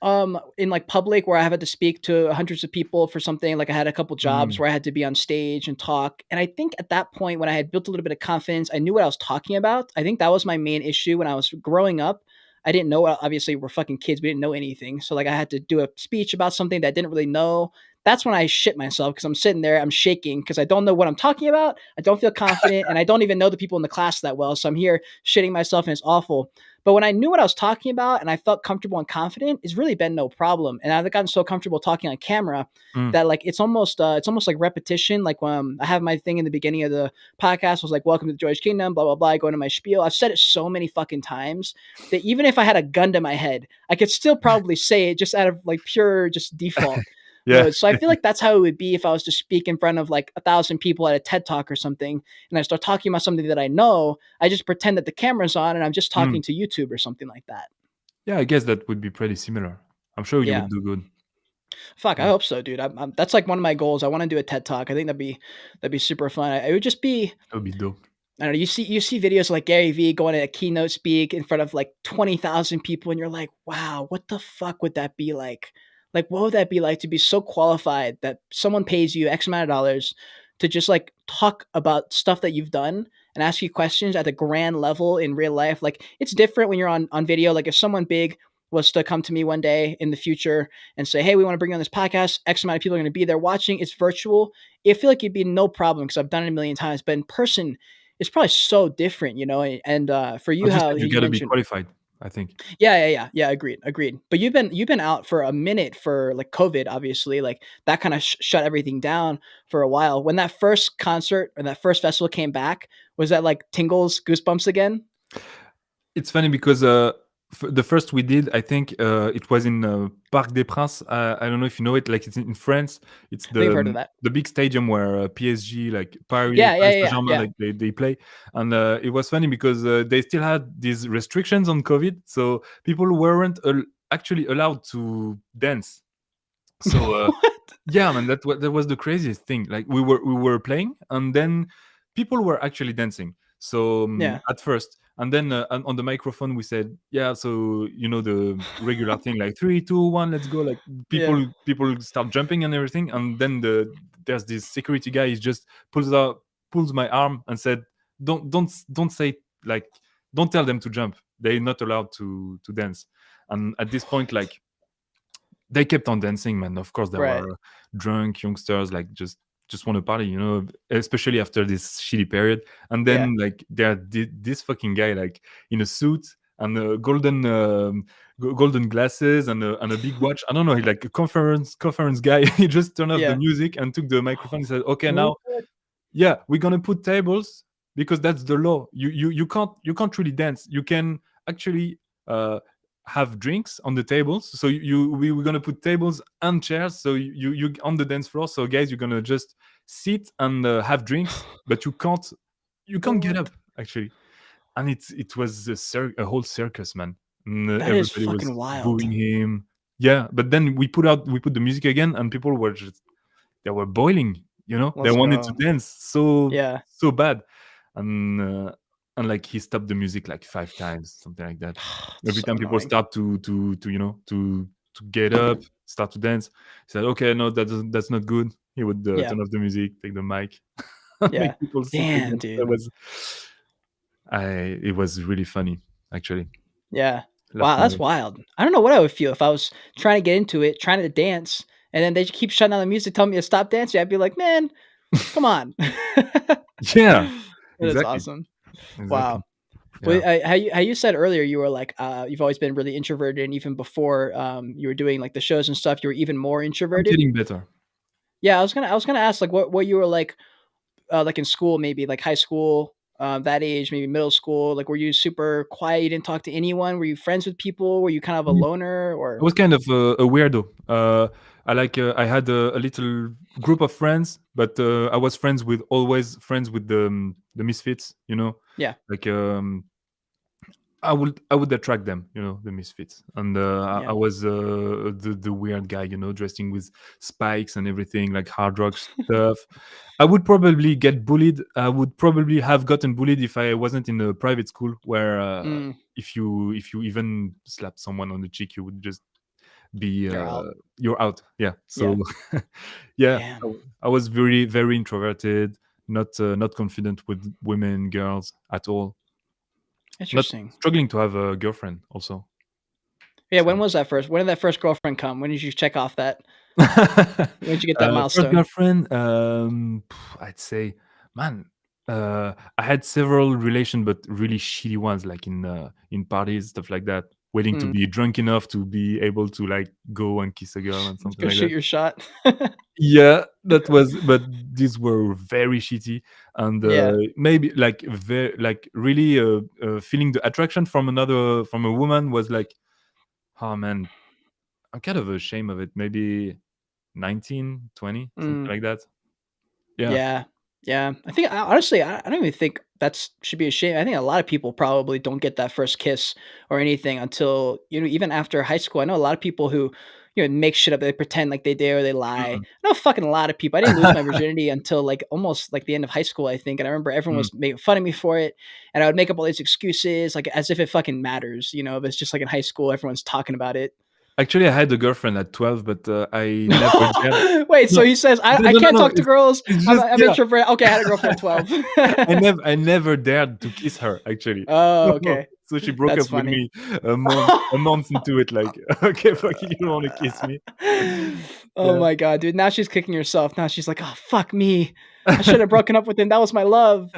in like public where I have had to speak to hundreds of people for something. Like I had a couple jobs Mm. where I had to be on stage and talk. And I think at that point when I had built a little bit of confidence, I knew what I was talking about. I think that was my main issue when I was growing up. I didn't know obviously we're fucking kids, we didn't know anything. So like I had to do a speech about something that I didn't really know. That's when I shit myself because I'm sitting there, I'm shaking because I don't know what I'm talking about. I don't feel confident and I don't even know the people in the class that well. So I'm here shitting myself and it's awful. But when I knew what I was talking about and I felt comfortable and confident, it's really been no problem. And I've gotten so comfortable talking on camera Mm. that like it's almost like repetition. Like I have my thing in the beginning of the podcast was like "Welcome to the Joyage Kingdom," blah blah blah. I go into my spiel. I've said it so many fucking times that even if I had a gun to my head, I could still probably say it just out of like pure just default. Yeah. So I feel like that's how it would be if I was to speak in front of like 1,000 people at a TED talk or something, and I start talking about something that I know. I just pretend that the camera's on and I'm just Mm. talking to YouTube or something like that. Yeah, I guess that would be pretty similar. I'm sure you Yeah. would do good. Fuck, I Yeah, hope so, dude. That's like one of my goals. I want to do a TED talk. I think that'd be super fun. It would just be, that would be dope. I don't know. You see videos like Gary Vee going to a keynote speak in front of like 20,000 people, and you're like, wow, what the fuck would that be like? Like, what would that be like to be so qualified that someone pays you X amount of dollars to just like talk about stuff that you've done and ask you questions at the grand level in real life? Like, it's different when you're on video. Like, if someone big was to come to me one day in the future and say, hey, we want to bring you on this podcast, X amount of people are going to be there watching. It's virtual. I feel like it'd be no problem because I've done it a million times. But in person, it's probably so different, and for you, As you how said, you you gotta be mentioned. qualified, I think. Yeah, agreed. But you've been out for a minute for like COVID, obviously, like that kind of shut everything down for a while. When that first concert or that first festival came back, was that like tingles, goosebumps again? It's funny because the first we did, I think it was in Parc des Princes. I don't know if you know it. Like it's in France. It's I think I've heard of that. the big stadium where PSG, like Yeah, Paris yeah, Saint yeah, Germain, yeah. like they play. And it was funny because they still had these restrictions on COVID, so people weren't actually allowed to dance. So What? yeah, man, that was the craziest thing. Like we were playing, and then people were actually dancing. So Yeah, at first, and then on the microphone we said, yeah, so you know the regular thing, like 3, 2, 1, let's go. Like yeah. people start jumping and everything, and then there's this security guy. He just pulls my arm and said, don't say like don't tell them to jump. They're not allowed to dance. And at this point, like they kept on dancing, man. Of course there Right. were drunk youngsters like just want to party, especially after this shitty period. And Yeah. then like there this fucking guy like in a suit and golden glasses and a big watch. I don't know, he like a conference guy. He just turned off the Yeah. music and took the microphone and said, okay, now What? yeah, we're gonna put tables because that's the law. You can't really dance. You can actually uh have drinks on the tables. So we're gonna put tables and chairs. So you on the dance floor. So guys, you're gonna just sit and have drinks, but you can't get What? up actually. And it was a whole circus, man. And That is everybody fucking was wild. booing him. Yeah, but then we put the music again, and people were just they were boiling. They Let's wanted to go. dance Yeah. so bad. And uh, and like he stopped the music like 5 times, something like that. It's Every so time people annoying. start to get up, start to dance, he said, okay, no, that's not good. He would Yeah. turn off the music, take the mic, Yeah. make people sit Damn, again. that dude. was I It was really funny, actually. Yeah. Laughed Wow, my that's wild. I don't know what I would feel if I was trying to get into it, trying to dance, and then they just keep shutting down the music, telling me to stop dancing. I'd be like, "Man, come on." Yeah, That is exactly, awesome. exactly. Wow. Yeah, Well, how you said earlier, you were like, you've always been really introverted, and even before, you were doing, like, the shows and stuff, you were even more I'm introverted? getting better. Yeah, I was gonna ask, like, what you were like, in school, maybe, like, high school, that age, maybe middle school, like, were you super quiet, you didn't talk to anyone? Were you friends with people? Were you kind of a loner I or. was kind of a weirdo. I had a little group of friends, but I was always friends with the misfits. Yeah, Like I would attract them, the misfits, and I yeah. was the weird guy, dressing with spikes and everything, like hard rock stuff. I would probably get bullied. I would probably have gotten bullied if I wasn't in a private school where Mm, if you even slap someone on the cheek, you would just be you're out. you're out. Yeah. Yeah. So yeah, Damn. I was very very introverted, not confident with women, girls at all. Not Interesting. struggling to have a girlfriend also. Yeah, So when was that first? When did that first girlfriend come? When did you check off that? When did you get that first milestone? girlfriend, I'd say, man, I had several relations, but really shitty ones, like in parties, stuff like that. Waiting to Mm, be drunk enough to be able to like go and kiss a girl and something go like shoot that. your shot. Yeah, but these were very shitty, and Yeah. maybe like very like really feeling the attraction from a woman was like, oh man, I'm kind of ashamed of it. 19, 20, something like that. Yeah. Yeah. Yeah. I think honestly, I don't even think that's should be a shame. I think a lot of people probably don't get that first kiss or anything until, even after high school. I know a lot of people who, make shit up. They pretend like they do or they lie. Mm. I know fucking a lot of people. I didn't lose my virginity until like almost like the end of high school, I think. And I remember everyone Mm. was making fun of me for it. And I would make up all these excuses, like as if it fucking matters, if it's just like in high school, everyone's talking about it. Actually, I had a girlfriend at 12, but I never dared. Wait, so No, he says, I no, no, can't no. talk to girls. It's I'm, just I'm yeah. introvert. Okay, I had a girlfriend at 12. I never dared to kiss her actually. Oh, okay. So she broke That's up with funny. me a month into it. Like, okay, fuck you, don't want to kiss me. Oh Yeah. my god, dude. Now she's kicking herself. Now she's like, "Oh, fuck me. I should have broken up with him. That was my love."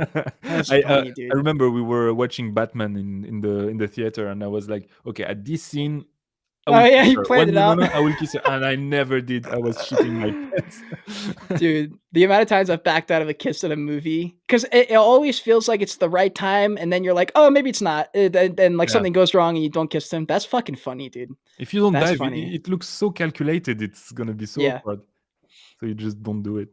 That's funny, I dude. remember we were watching Batman in the theater, and I was like, okay, at this scene, I Oh will yeah, kiss you her. planned When it no, no, out. no, I will kiss her, and I never did. I was shitting my pants. Dude, the amount of times I've backed out of a kiss in a movie because it always feels like it's the right time, and then you're like, "Oh, maybe it's not." Then like Yeah. something goes wrong and you don't kiss them. That's fucking funny, dude. If you don't That's dive, funny. it looks so calculated. It's gonna be so Yeah. awkward. So you just don't do it.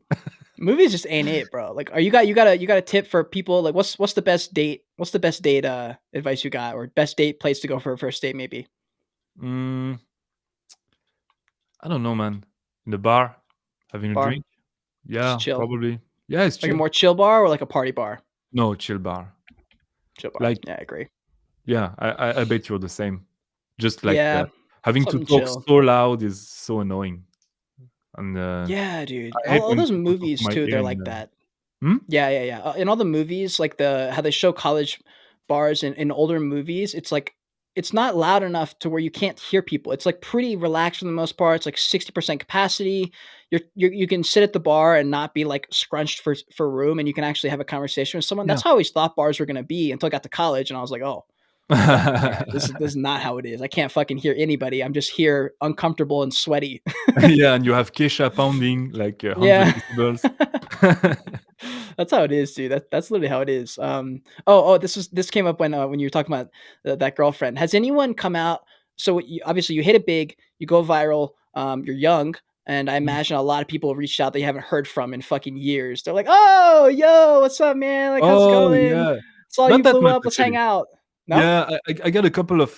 Movies just ain't it, bro. Like, are you got a tip for people? Like, what's the best date? What's the best date advice you got, or best date place to go for a first date? Maybe Mm, I don't know, man. In the bar, having a bar, drink. just Yeah, chill, probably. Yeah, it's like a chill. more chill bar or like a party bar. No, chill bar. Chill bar. Like, Yeah, I agree. yeah, I bet you're the same. Just like Yeah, having to something talk chill. so loud is so annoying, and Yeah, dude. I hate All when those people talk to movies my too, ear they're in like the. that. Hmm? Yeah, yeah, yeah. In all the movies, like the how they show college bars in older movies, it's like it's not loud enough to where you can't hear people. It's like pretty relaxed for the most part. It's like 60% capacity. You can sit at the bar and not be like scrunched for room, and you can actually have a conversation with someone. Yeah. That's how I always thought bars were gonna be until I got to college, and I was like, oh fuck, yeah, this is not how it is. I can't fucking hear anybody. I'm just here uncomfortable and sweaty. Yeah, and you have Kesha pounding like 100 Yeah. decibels. That's how it is, dude. That's literally how it is. Oh, this came up when you were talking about that girlfriend. Has anyone come out? So obviously you hit it big, you go viral. You're young, and I Mm. imagine a lot of people reached out that you haven't heard from in fucking years. They're like, "Oh, yo, what's up, man? Like, how's it Oh, going? yeah. Saw Not you that blew much up. Let's hang actually. out." No? Yeah, I got a couple of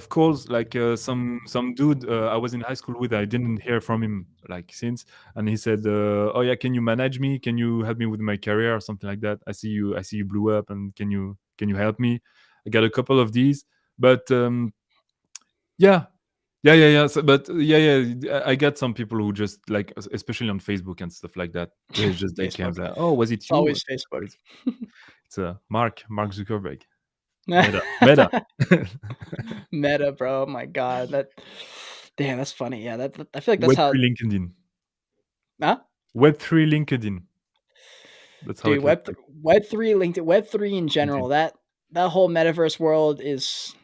calls, like some dude I was in high school with. I didn't hear from him like since, and he said, "Oh yeah, can you manage me? Can you help me with my career or something like that? I see you blew up, and can you help me?" I got a couple of these, but yeah, yeah. So, but yeah. I got some people who just like, especially on Facebook and stuff like that. They came Facebook. like, "Oh, was it It's you?" always Facebook. It's Mark Zuckerberg. Meta. Meta, bro. Oh my god. Damn, that's funny. Yeah, I feel like that's how. Web3 LinkedIn. Huh? Web3 LinkedIn. That's how Dude, it looks like. Web3, LinkedIn, Web3 in LinkedIn. general, that whole metaverse world is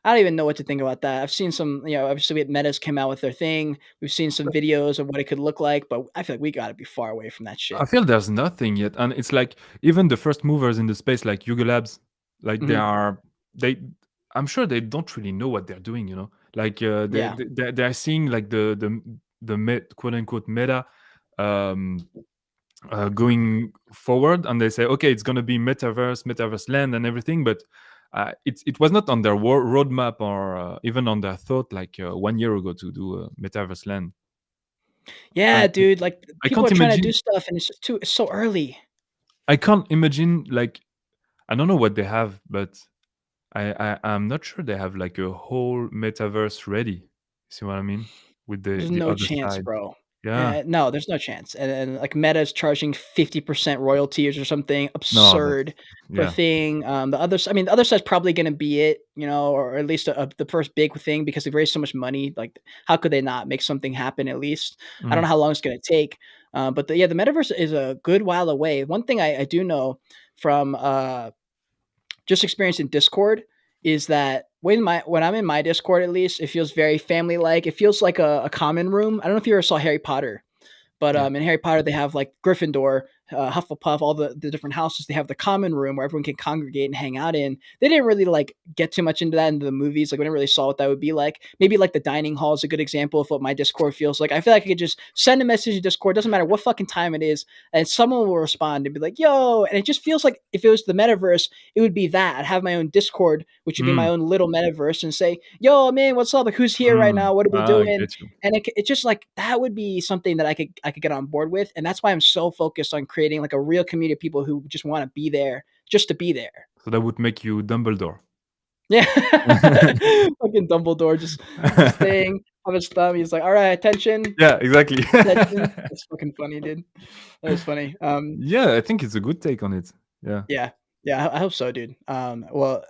I don't even know what to think about that. I've seen some, obviously we had Meta's came out with their thing. We've seen some videos of what it could look like, but I feel like we got to be far away from that I shit. feel there's nothing yet, and it's like even the first movers in the space, like Yuga Labs, like Mhm. they. I'm sure they don't really know what they're doing. Like Yeah. they're seeing like the quote unquote meta um, going forward, and they say, okay, it's gonna be metaverse land, and everything, but it was not on their roadmap, or even on their thought like 1 year ago to do metaverse land. Yeah, And dude, like I people can't are trying to do imagine. stuff and it's so early. I can't imagine, like, I don't know what they have, but I'm not sure they have like a whole metaverse ready. See what I mean? With the There's the no other chance, side. bro. Yeah. No, there's no chance. And like Meta's charging 50% royalties or something No, that's absurd per yeah. thing. I mean, the other side's probably going to be it, or at least the first big thing because they've raised so much money. Like, how could they not make something happen at least? I don't Mhm. know how long it's going to take. But the metaverse is a good while away. One thing I do know from just experience in Discord is that when I'm in my Discord, at least it feels very family like. It feels like a common room. I don't know if you ever saw Harry Potter, but Yeah. in Harry Potter they have like Gryffindor. Hufflepuff, all the different houses, they have the common room where everyone can congregate and hang out in. They didn't really like get too much into that into the movies. Like we never really saw what that would be like. Maybe like the dining hall is a good example of what my Discord feels like. I feel like I could just send a message to Discord, doesn't matter what fucking time it is, and someone will respond and be like, "Yo," and it just feels like if it was the metaverse, it would be that. I'd have my own Discord, which would be my own little metaverse, and say, "Yo, man, what's up? Like, who's here right now? What are we I doing?" get you. And it just like that would be something that I could get on board with, and that's why I'm so focused on creating like a real community of people who just want to be there just to be there. So that would make you Dumbledore. Yeah, fucking Dumbledore just staying on his thumb. He's like, "All right, attention, Yeah, exactly. attention." That's fucking funny, dude. That was funny. Yeah, I think it's a good take on it. Yeah. Yeah, yeah, I hope so, dude. Well,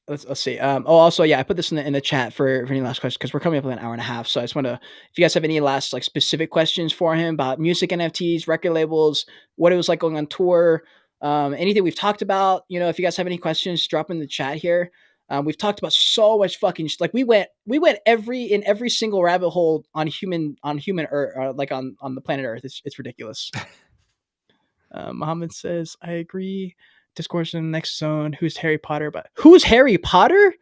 let's see. Also, yeah, I put this in the chat for any last questions because we're coming up with an hour and a half. So I just want to, if you guys have any last like specific questions for him about music NFTs, record labels, what it was like going on tour, anything we've talked about. If you guys have any questions, drop in the chat here. We've talked about so much fucking like we went in every single rabbit hole on human Earth, like on the planet Earth. It's ridiculous. Muhammad says, I agree. Discourse in the next zone. Who's Harry Potter? But who's Harry Potter?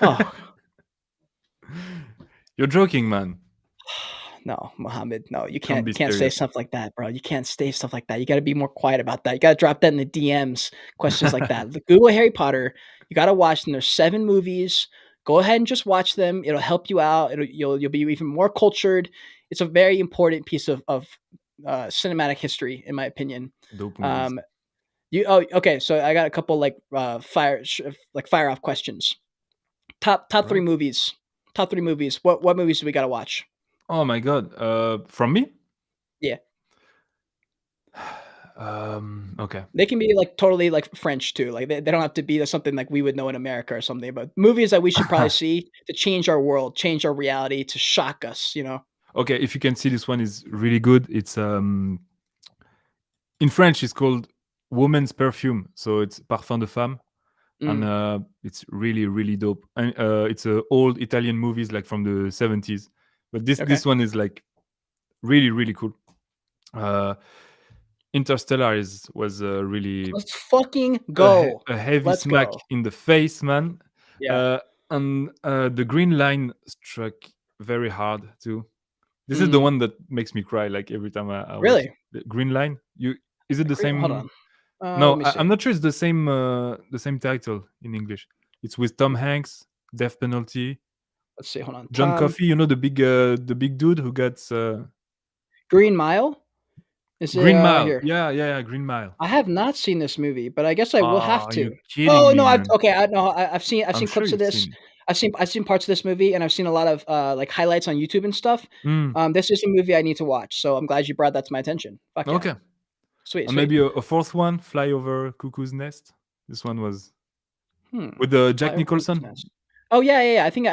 Oh, You're joking, man. no, Muhammad. No, you Can't can't be say serious. stuff like that, bro. You can't say stuff like that. You got to be more quiet about that. You got to drop that in the DMs. Questions like that. Google Harry Potter. You got to watch them. There's 7 movies. Go ahead and just watch them. It'll help you out. You'll be even more cultured. It's a very important piece of cinematic history, in my opinion. Dope movies. Okay. So I got a couple like fire off questions. Top 3 movies. Top 3 movies. What movies do we got to watch? Oh my god. From me? Yeah. Okay. They can be like totally like French too. Like they don't have to be something like we would know in America or something, but movies that we should probably see to change our world, change our reality, to shock us, Okay, if you can see, this one is really good. It's in French it's called Woman's Perfume. So it's Parfum de Femme. And it's really, really dope. And it's old Italian movies like from the 70s. But this one is like really, really cool. Interstellar was really Let's fucking go. a heavy Let's smack go. in the face, man. Yeah. And the Green Line struck very hard too. This is the one that makes me cry like every time I watch it. The Green Line. Is it the same? Hold on. No, I'm not sure it's the same title in English. It's with Tom Hanks, Death Penalty. Let's see. Hold on. John Coffey, the big dude who gets Green Mile. Green Mile. Here? Yeah, Green Mile. I have not seen this movie, but I guess I will have to. You're kidding me, no, man. I've seen clips of this. I've seen parts of this movie, and I've seen a lot of like highlights on YouTube and stuff. This is a movie I need to watch, so I'm glad you brought that to my attention. Fuck yeah. Okay. Sweet. And maybe a fourth one, Fly Over Cuckoo's Nest. This one was with Jack Nicholson. Oh yeah. I think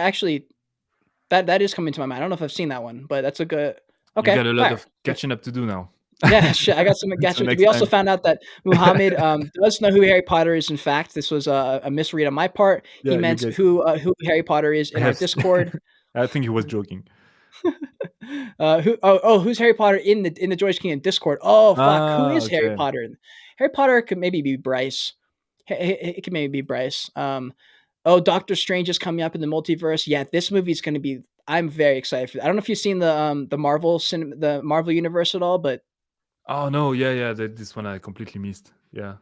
that is coming to my mind. I don't know if I've seen that one, but that's a good. Okay. You got a lot of catching up to do now. Yeah, shit. I got some catching. We also found out that Muhammad does know who Harry Potter is. In fact, this was a misread on my part. He meant who Harry Potter is in our Discord. I think he was joking. Who's Harry Potter in the Joyage Kingdom Discord? Oh fuck, who is Harry Potter? Harry Potter could maybe be Bryce. It could maybe be Bryce. Doctor Strange is coming up in the multiverse. Yeah, this movie is going to be. I'm very excited for that. I don't know if you've seen the Marvel universe at all, but oh no, yeah, this one I completely missed. Yeah.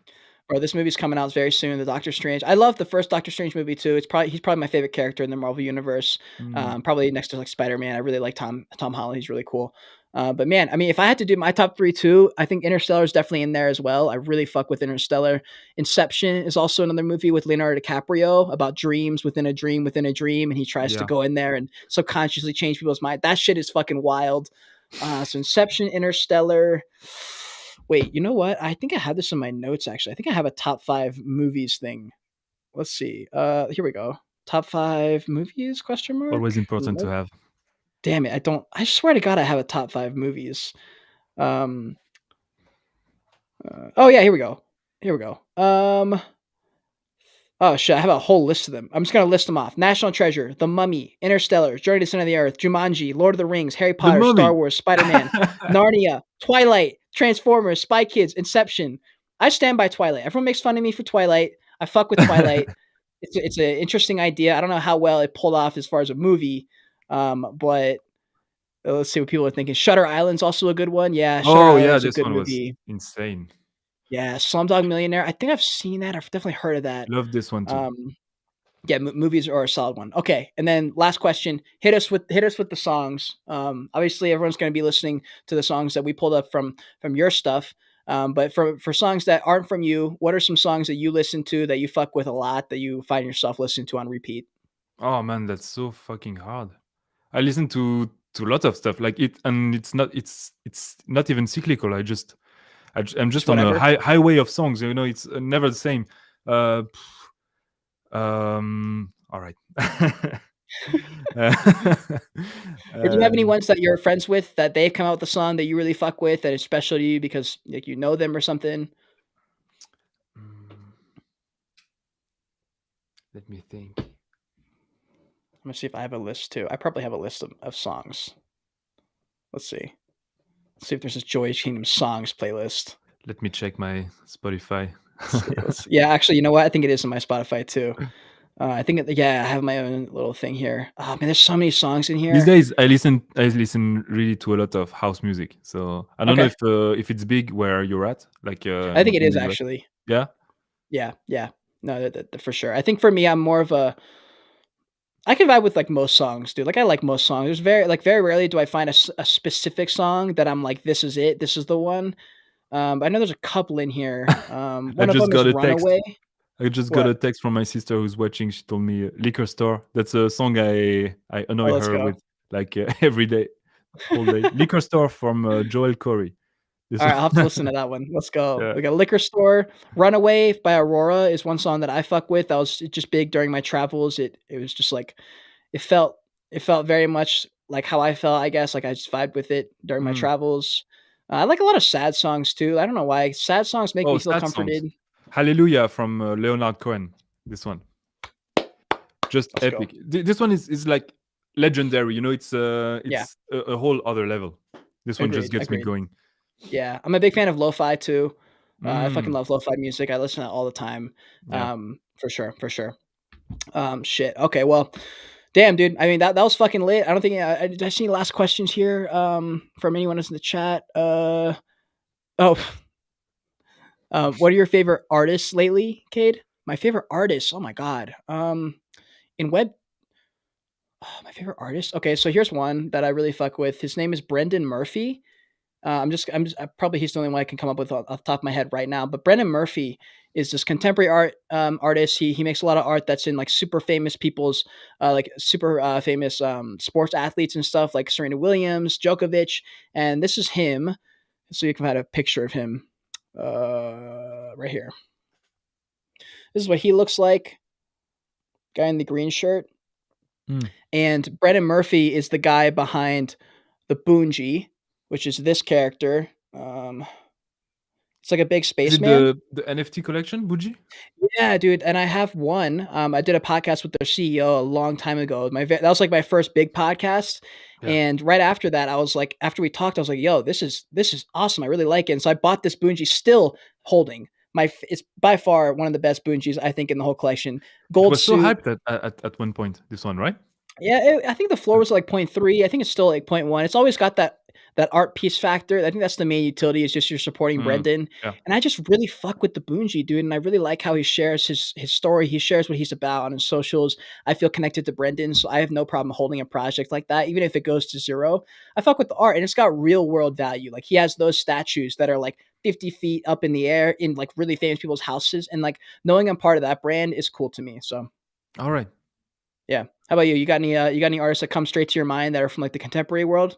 Bro, this movie's coming out very soon. The Doctor Strange. I love the first Doctor Strange movie too. He's probably my favorite character in the Marvel universe. Probably next to like Spider-Man. I really like Tom Holland. He's really cool. But man, I mean, if I had to do my top 3 too, I think Interstellar is definitely in there as well. I really fuck with Interstellar. Inception is also another movie with Leonardo DiCaprio about dreams within a dream, and he tries to go in there and subconsciously change people's mind. That shit is fucking wild. So Inception, Interstellar. Wait, you know what? I think I have this in my notes, actually. I think I have a top 5 movies thing. Let's see. Here we go. Top 5 movies, question mark? Always important to have. Damn it. I swear to God, I have a top 5 movies. Oh yeah, here we go. Oh shit, I have a whole list of them. I'm just gonna list them off. National Treasure, The Mummy, Interstellar, Journey to the Center of the Earth, Jumanji, Lord of the Rings, Harry Potter, Star Wars, Spider-Man, Narnia, Twilight, Transformers, Spy Kids, Inception. I stand by Twilight. Everyone makes fun of me for Twilight. I fuck with Twilight. It's an interesting idea. I don't know how well it pulled off as far as a movie, but let's see what people are thinking. Shutter Island's also a good one. Yeah, Shutter Oh yeah, Island's a this good one was movie. insane. Yeah, Slumdog Millionaire. I think I've seen that. I've definitely heard of that. Love this one too. Yeah, movies are a solid one. Okay, and then last question: hit us with the songs. Obviously, everyone's going to be listening to the songs that we pulled up from your stuff. But for songs that aren't from you, what are some songs that you listen to that you fuck with a lot that you find yourself listening to on repeat? Oh man, that's so fucking hard. I listen to a lot of stuff like it, and it's not even cyclical. I'm Just just on a whatever. highway of songs. You know, it's never the same. Uh, all right. Or do you have any um, ones that you're friends with that they've come out with a song that you really fuck with that is special to you because like you know them or something? mm, let me think. Let me see if I have a list too. I probably have a list of songs. Let's see. Let's see if there's a Joyage Kingdom songs playlist. Let me check my Spotify. Let's see. Yeah, actually, you know what? I think it is in my Spotify too. I think, yeah, I have my own little thing here. Oh man, there's so many songs in These here. days, I listen really to a lot of house music. So I don't know Okay, if it's big where you're at, like I think it in is the US. actually. Yeah. Yeah, yeah. No, for sure. I think for me, I'm more of a. I can vibe with like most songs, dude. Like I like most songs. There's very rarely do I find a specific song that I'm like, this is it, this is the one. But I know there's a couple in here. I One of just them is got a text. "Runaway." I just got a What? text from my sister who's watching. She told me "Liquor Store." That's a song I Oh, annoy let's her go. with like every day, whole day. "Liquor Store" from Joel Corey. This All right, one. I'll have to listen to that one. Let's go. Yeah. We got "Liquor Store." "Runaway" by Aurora is one song that I fuck with. That was just big during my travels. It was just like it felt it felt very much like how I felt, I guess. Like I just vibed with it during my Mm. travels. I like a lot of sad songs too. I don't know why. Sad songs make Oh, me feel sad comforted. songs. "Hallelujah" from Leonard Cohen. This one. Just Let's go. epic. This one is like legendary. You know, Yeah, it's a whole other level. This one just agreed, gets me agreed. going. Yeah, I'm a big fan of lo-fi too. I fucking Mm, love lo-fi music. I listen to that all the time. yeah. For sure, for sure. Shit. Okay, well, damn, dude. I mean, that was fucking lit. I don't think did I see any last questions here from anyone else in the chat. Oh, what are your favorite artists lately, Cade? My favorite artists. Oh my god. In web my favorite artist. Okay, so here's one that I really fuck with. His name is Brendan Murphy. Probably he's the only one I can come up with off the top of my head right now. But Brendan Murphy is this contemporary artist. He makes a lot of art that's in like super famous people's, like super famous sports athletes and stuff, like Serena Williams, Djokovic, and this is him. So you can have a picture of him right here. This is what he looks like. Guy in the green shirt, Mm. and Brendan Murphy is the guy behind the Boonji, which is this character. It's like a big Is it spaceman. the NFT collection, Buji? Yeah, dude, and I have one. I did a podcast with their CEO a long time ago. That was like my first big podcast, Yeah. and right after that, I was like, after we talked, I was like, "Yo, this is awesome. I really like it." And so I bought this Bungie, still holding It's by far one of the best Bungies I think in the whole collection. It Gold was so suit. hyped at one point. This one, right? Yeah, I think the floor was like 0.3. I think it's still like 0.1. It's always got that art piece factor. I think that's the main utility is just you're supporting Mm. Brendan. Yeah. And I just really fuck with the Boonji, dude. And I really like how he shares his story. He shares what he's about on his socials. I feel connected to Brendan, so I have no problem holding a project like that, even if it goes to zero. I fuck with the art, and it's got real world value. Like he has those statues that are like 50 feet up in the air in like really famous people's houses, and like knowing I'm part of that brand is cool to me. So All right. yeah. How about you? You got any artists that come straight to your mind that are from like the contemporary world?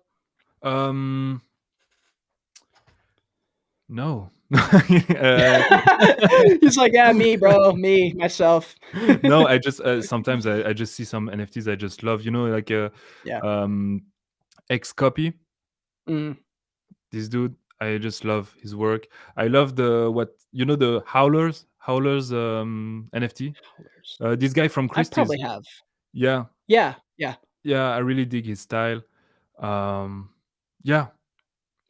Um. No. uh, He's like, yeah, me, bro, me, myself. no, I just sometimes I just see some NFTs I just love. You know, like Yeah. um, X copy. Mm. This dude, I just love his work. I love the Howlers NFT. Colors. This guy from I Christie's. probably have. Yeah, Yeah, yeah. yeah, I really dig his style. Um, yeah.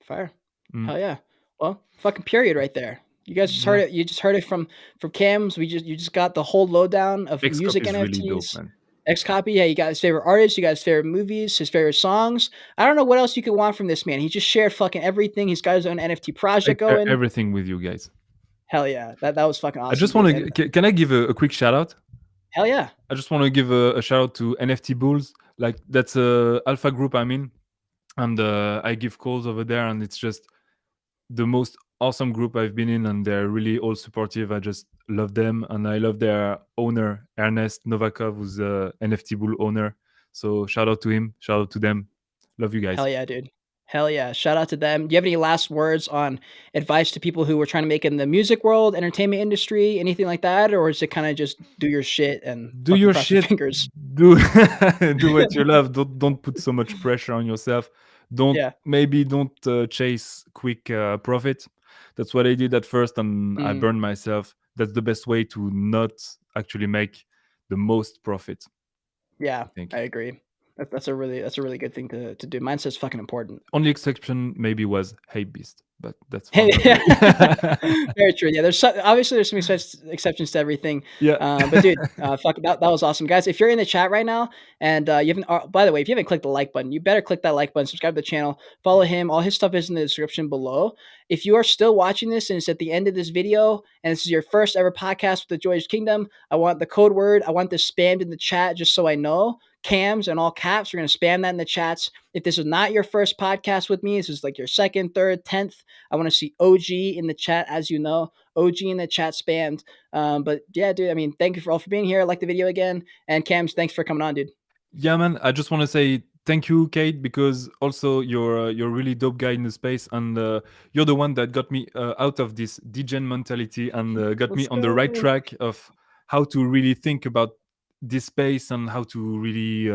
Fire. Mm. Hell yeah. Well, fucking period right there. You guys just heard Yeah. it. You just heard it from Cams. You just got the whole lowdown of Xcop music is really dope, NFTs. man. X copy. Yeah, you got his favorite artists. You got his favorite movies. His favorite songs. I don't know what else you could want from this man. He just shared fucking everything. He's got his own NFT I project share going. everything with you guys. Hell yeah, that was fucking I awesome, just want dude. And to. Can I give a quick shout out? hell yeah. I just want to give a shout out to NFT Bulls. Like that's a alpha group I'm in, and I give calls over there, and it's just the most awesome group I've been in, and they're really all supportive. I just love them, and I love their owner Ernest Novakov, who's the NFT Bull owner. So shout out to him, shout out to them. Love you guys. Hell yeah, dude. Hell yeah. Shout out to them. Do you have any last words on advice to people who are trying to make it in the music world, entertainment industry, anything like that? Or is it kind of just do your shit and Do fucking your cross your shit. fingers? Do do what you love. Don't put so much pressure on yourself. Yeah. Don't chase quick profit. That's what I did at first, and I Mhm. burned myself. That's the best way to not actually make the most profit, Yeah, I think. I agree. That's a really good thing to do. Mindset's fucking important. Only exception maybe was Hey Beast, but that's for Hey, another day. very true. Yeah, obviously there's some exceptions to everything. Yeah. But dude, fuck that was awesome, guys. If you're in the chat right now and you haven't, by the way, if you haven't clicked the like button, you better click that like button. Subscribe to the channel. Follow him. All his stuff is in the description below. If you are still watching this and it's at the end of this video and this is your first ever podcast with the Joyage Kingdom, I want the code word. I want this spammed in the chat just so I know. Cams and all caps. We're gonna spam that in the chats. If this is not your first podcast with me, this is like your second, third, 10th. I want to see OG in the chat, as you know. OG in the chat spammed. But yeah, dude, I mean, thank you for being here. Like the video again. And Cams, thanks for coming on, dude. Yeah, man. I just want to say thank you, Kate, because also you're a really dope guy in the space, and you're the one that got me out of this degen mentality and got me Let's on the right go. track of how to really think about this space and how to really,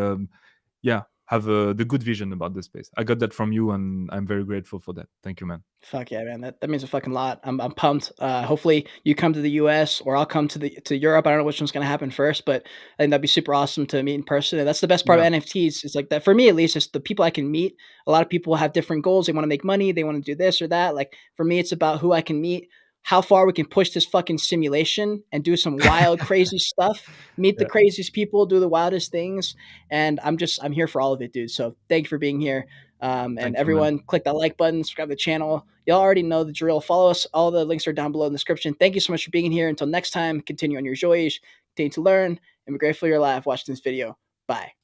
yeah, have the good vision about the space. I got that from you, and I'm very grateful for that. Thank you, man. Fuck yeah, man. That means a fucking lot. I'm pumped. Hopefully you come to the US or I'll come to Europe. I don't know which one's gonna happen first, but I think that'd be super awesome to meet in person. And that's the best part Yeah, of NFTs. It's like that for me at least, it's the people I can meet. A lot of people have different goals. They want to make money, they want to do this or that. Like for me, it's about who I can meet, how far we can push this fucking simulation and do some wild, crazy stuff, meet the yeah. craziest people, do the wildest things. And I'm here for all of it, dude. So thank you for being here. And Thank you, man. everyone, click that like button, subscribe to the channel. Y'all already know the drill. Follow us. All the links are down below in the description. Thank you so much for being here. Until next time, continue on your Joyage, continue to learn, and be grateful you're alive watching this video. Bye.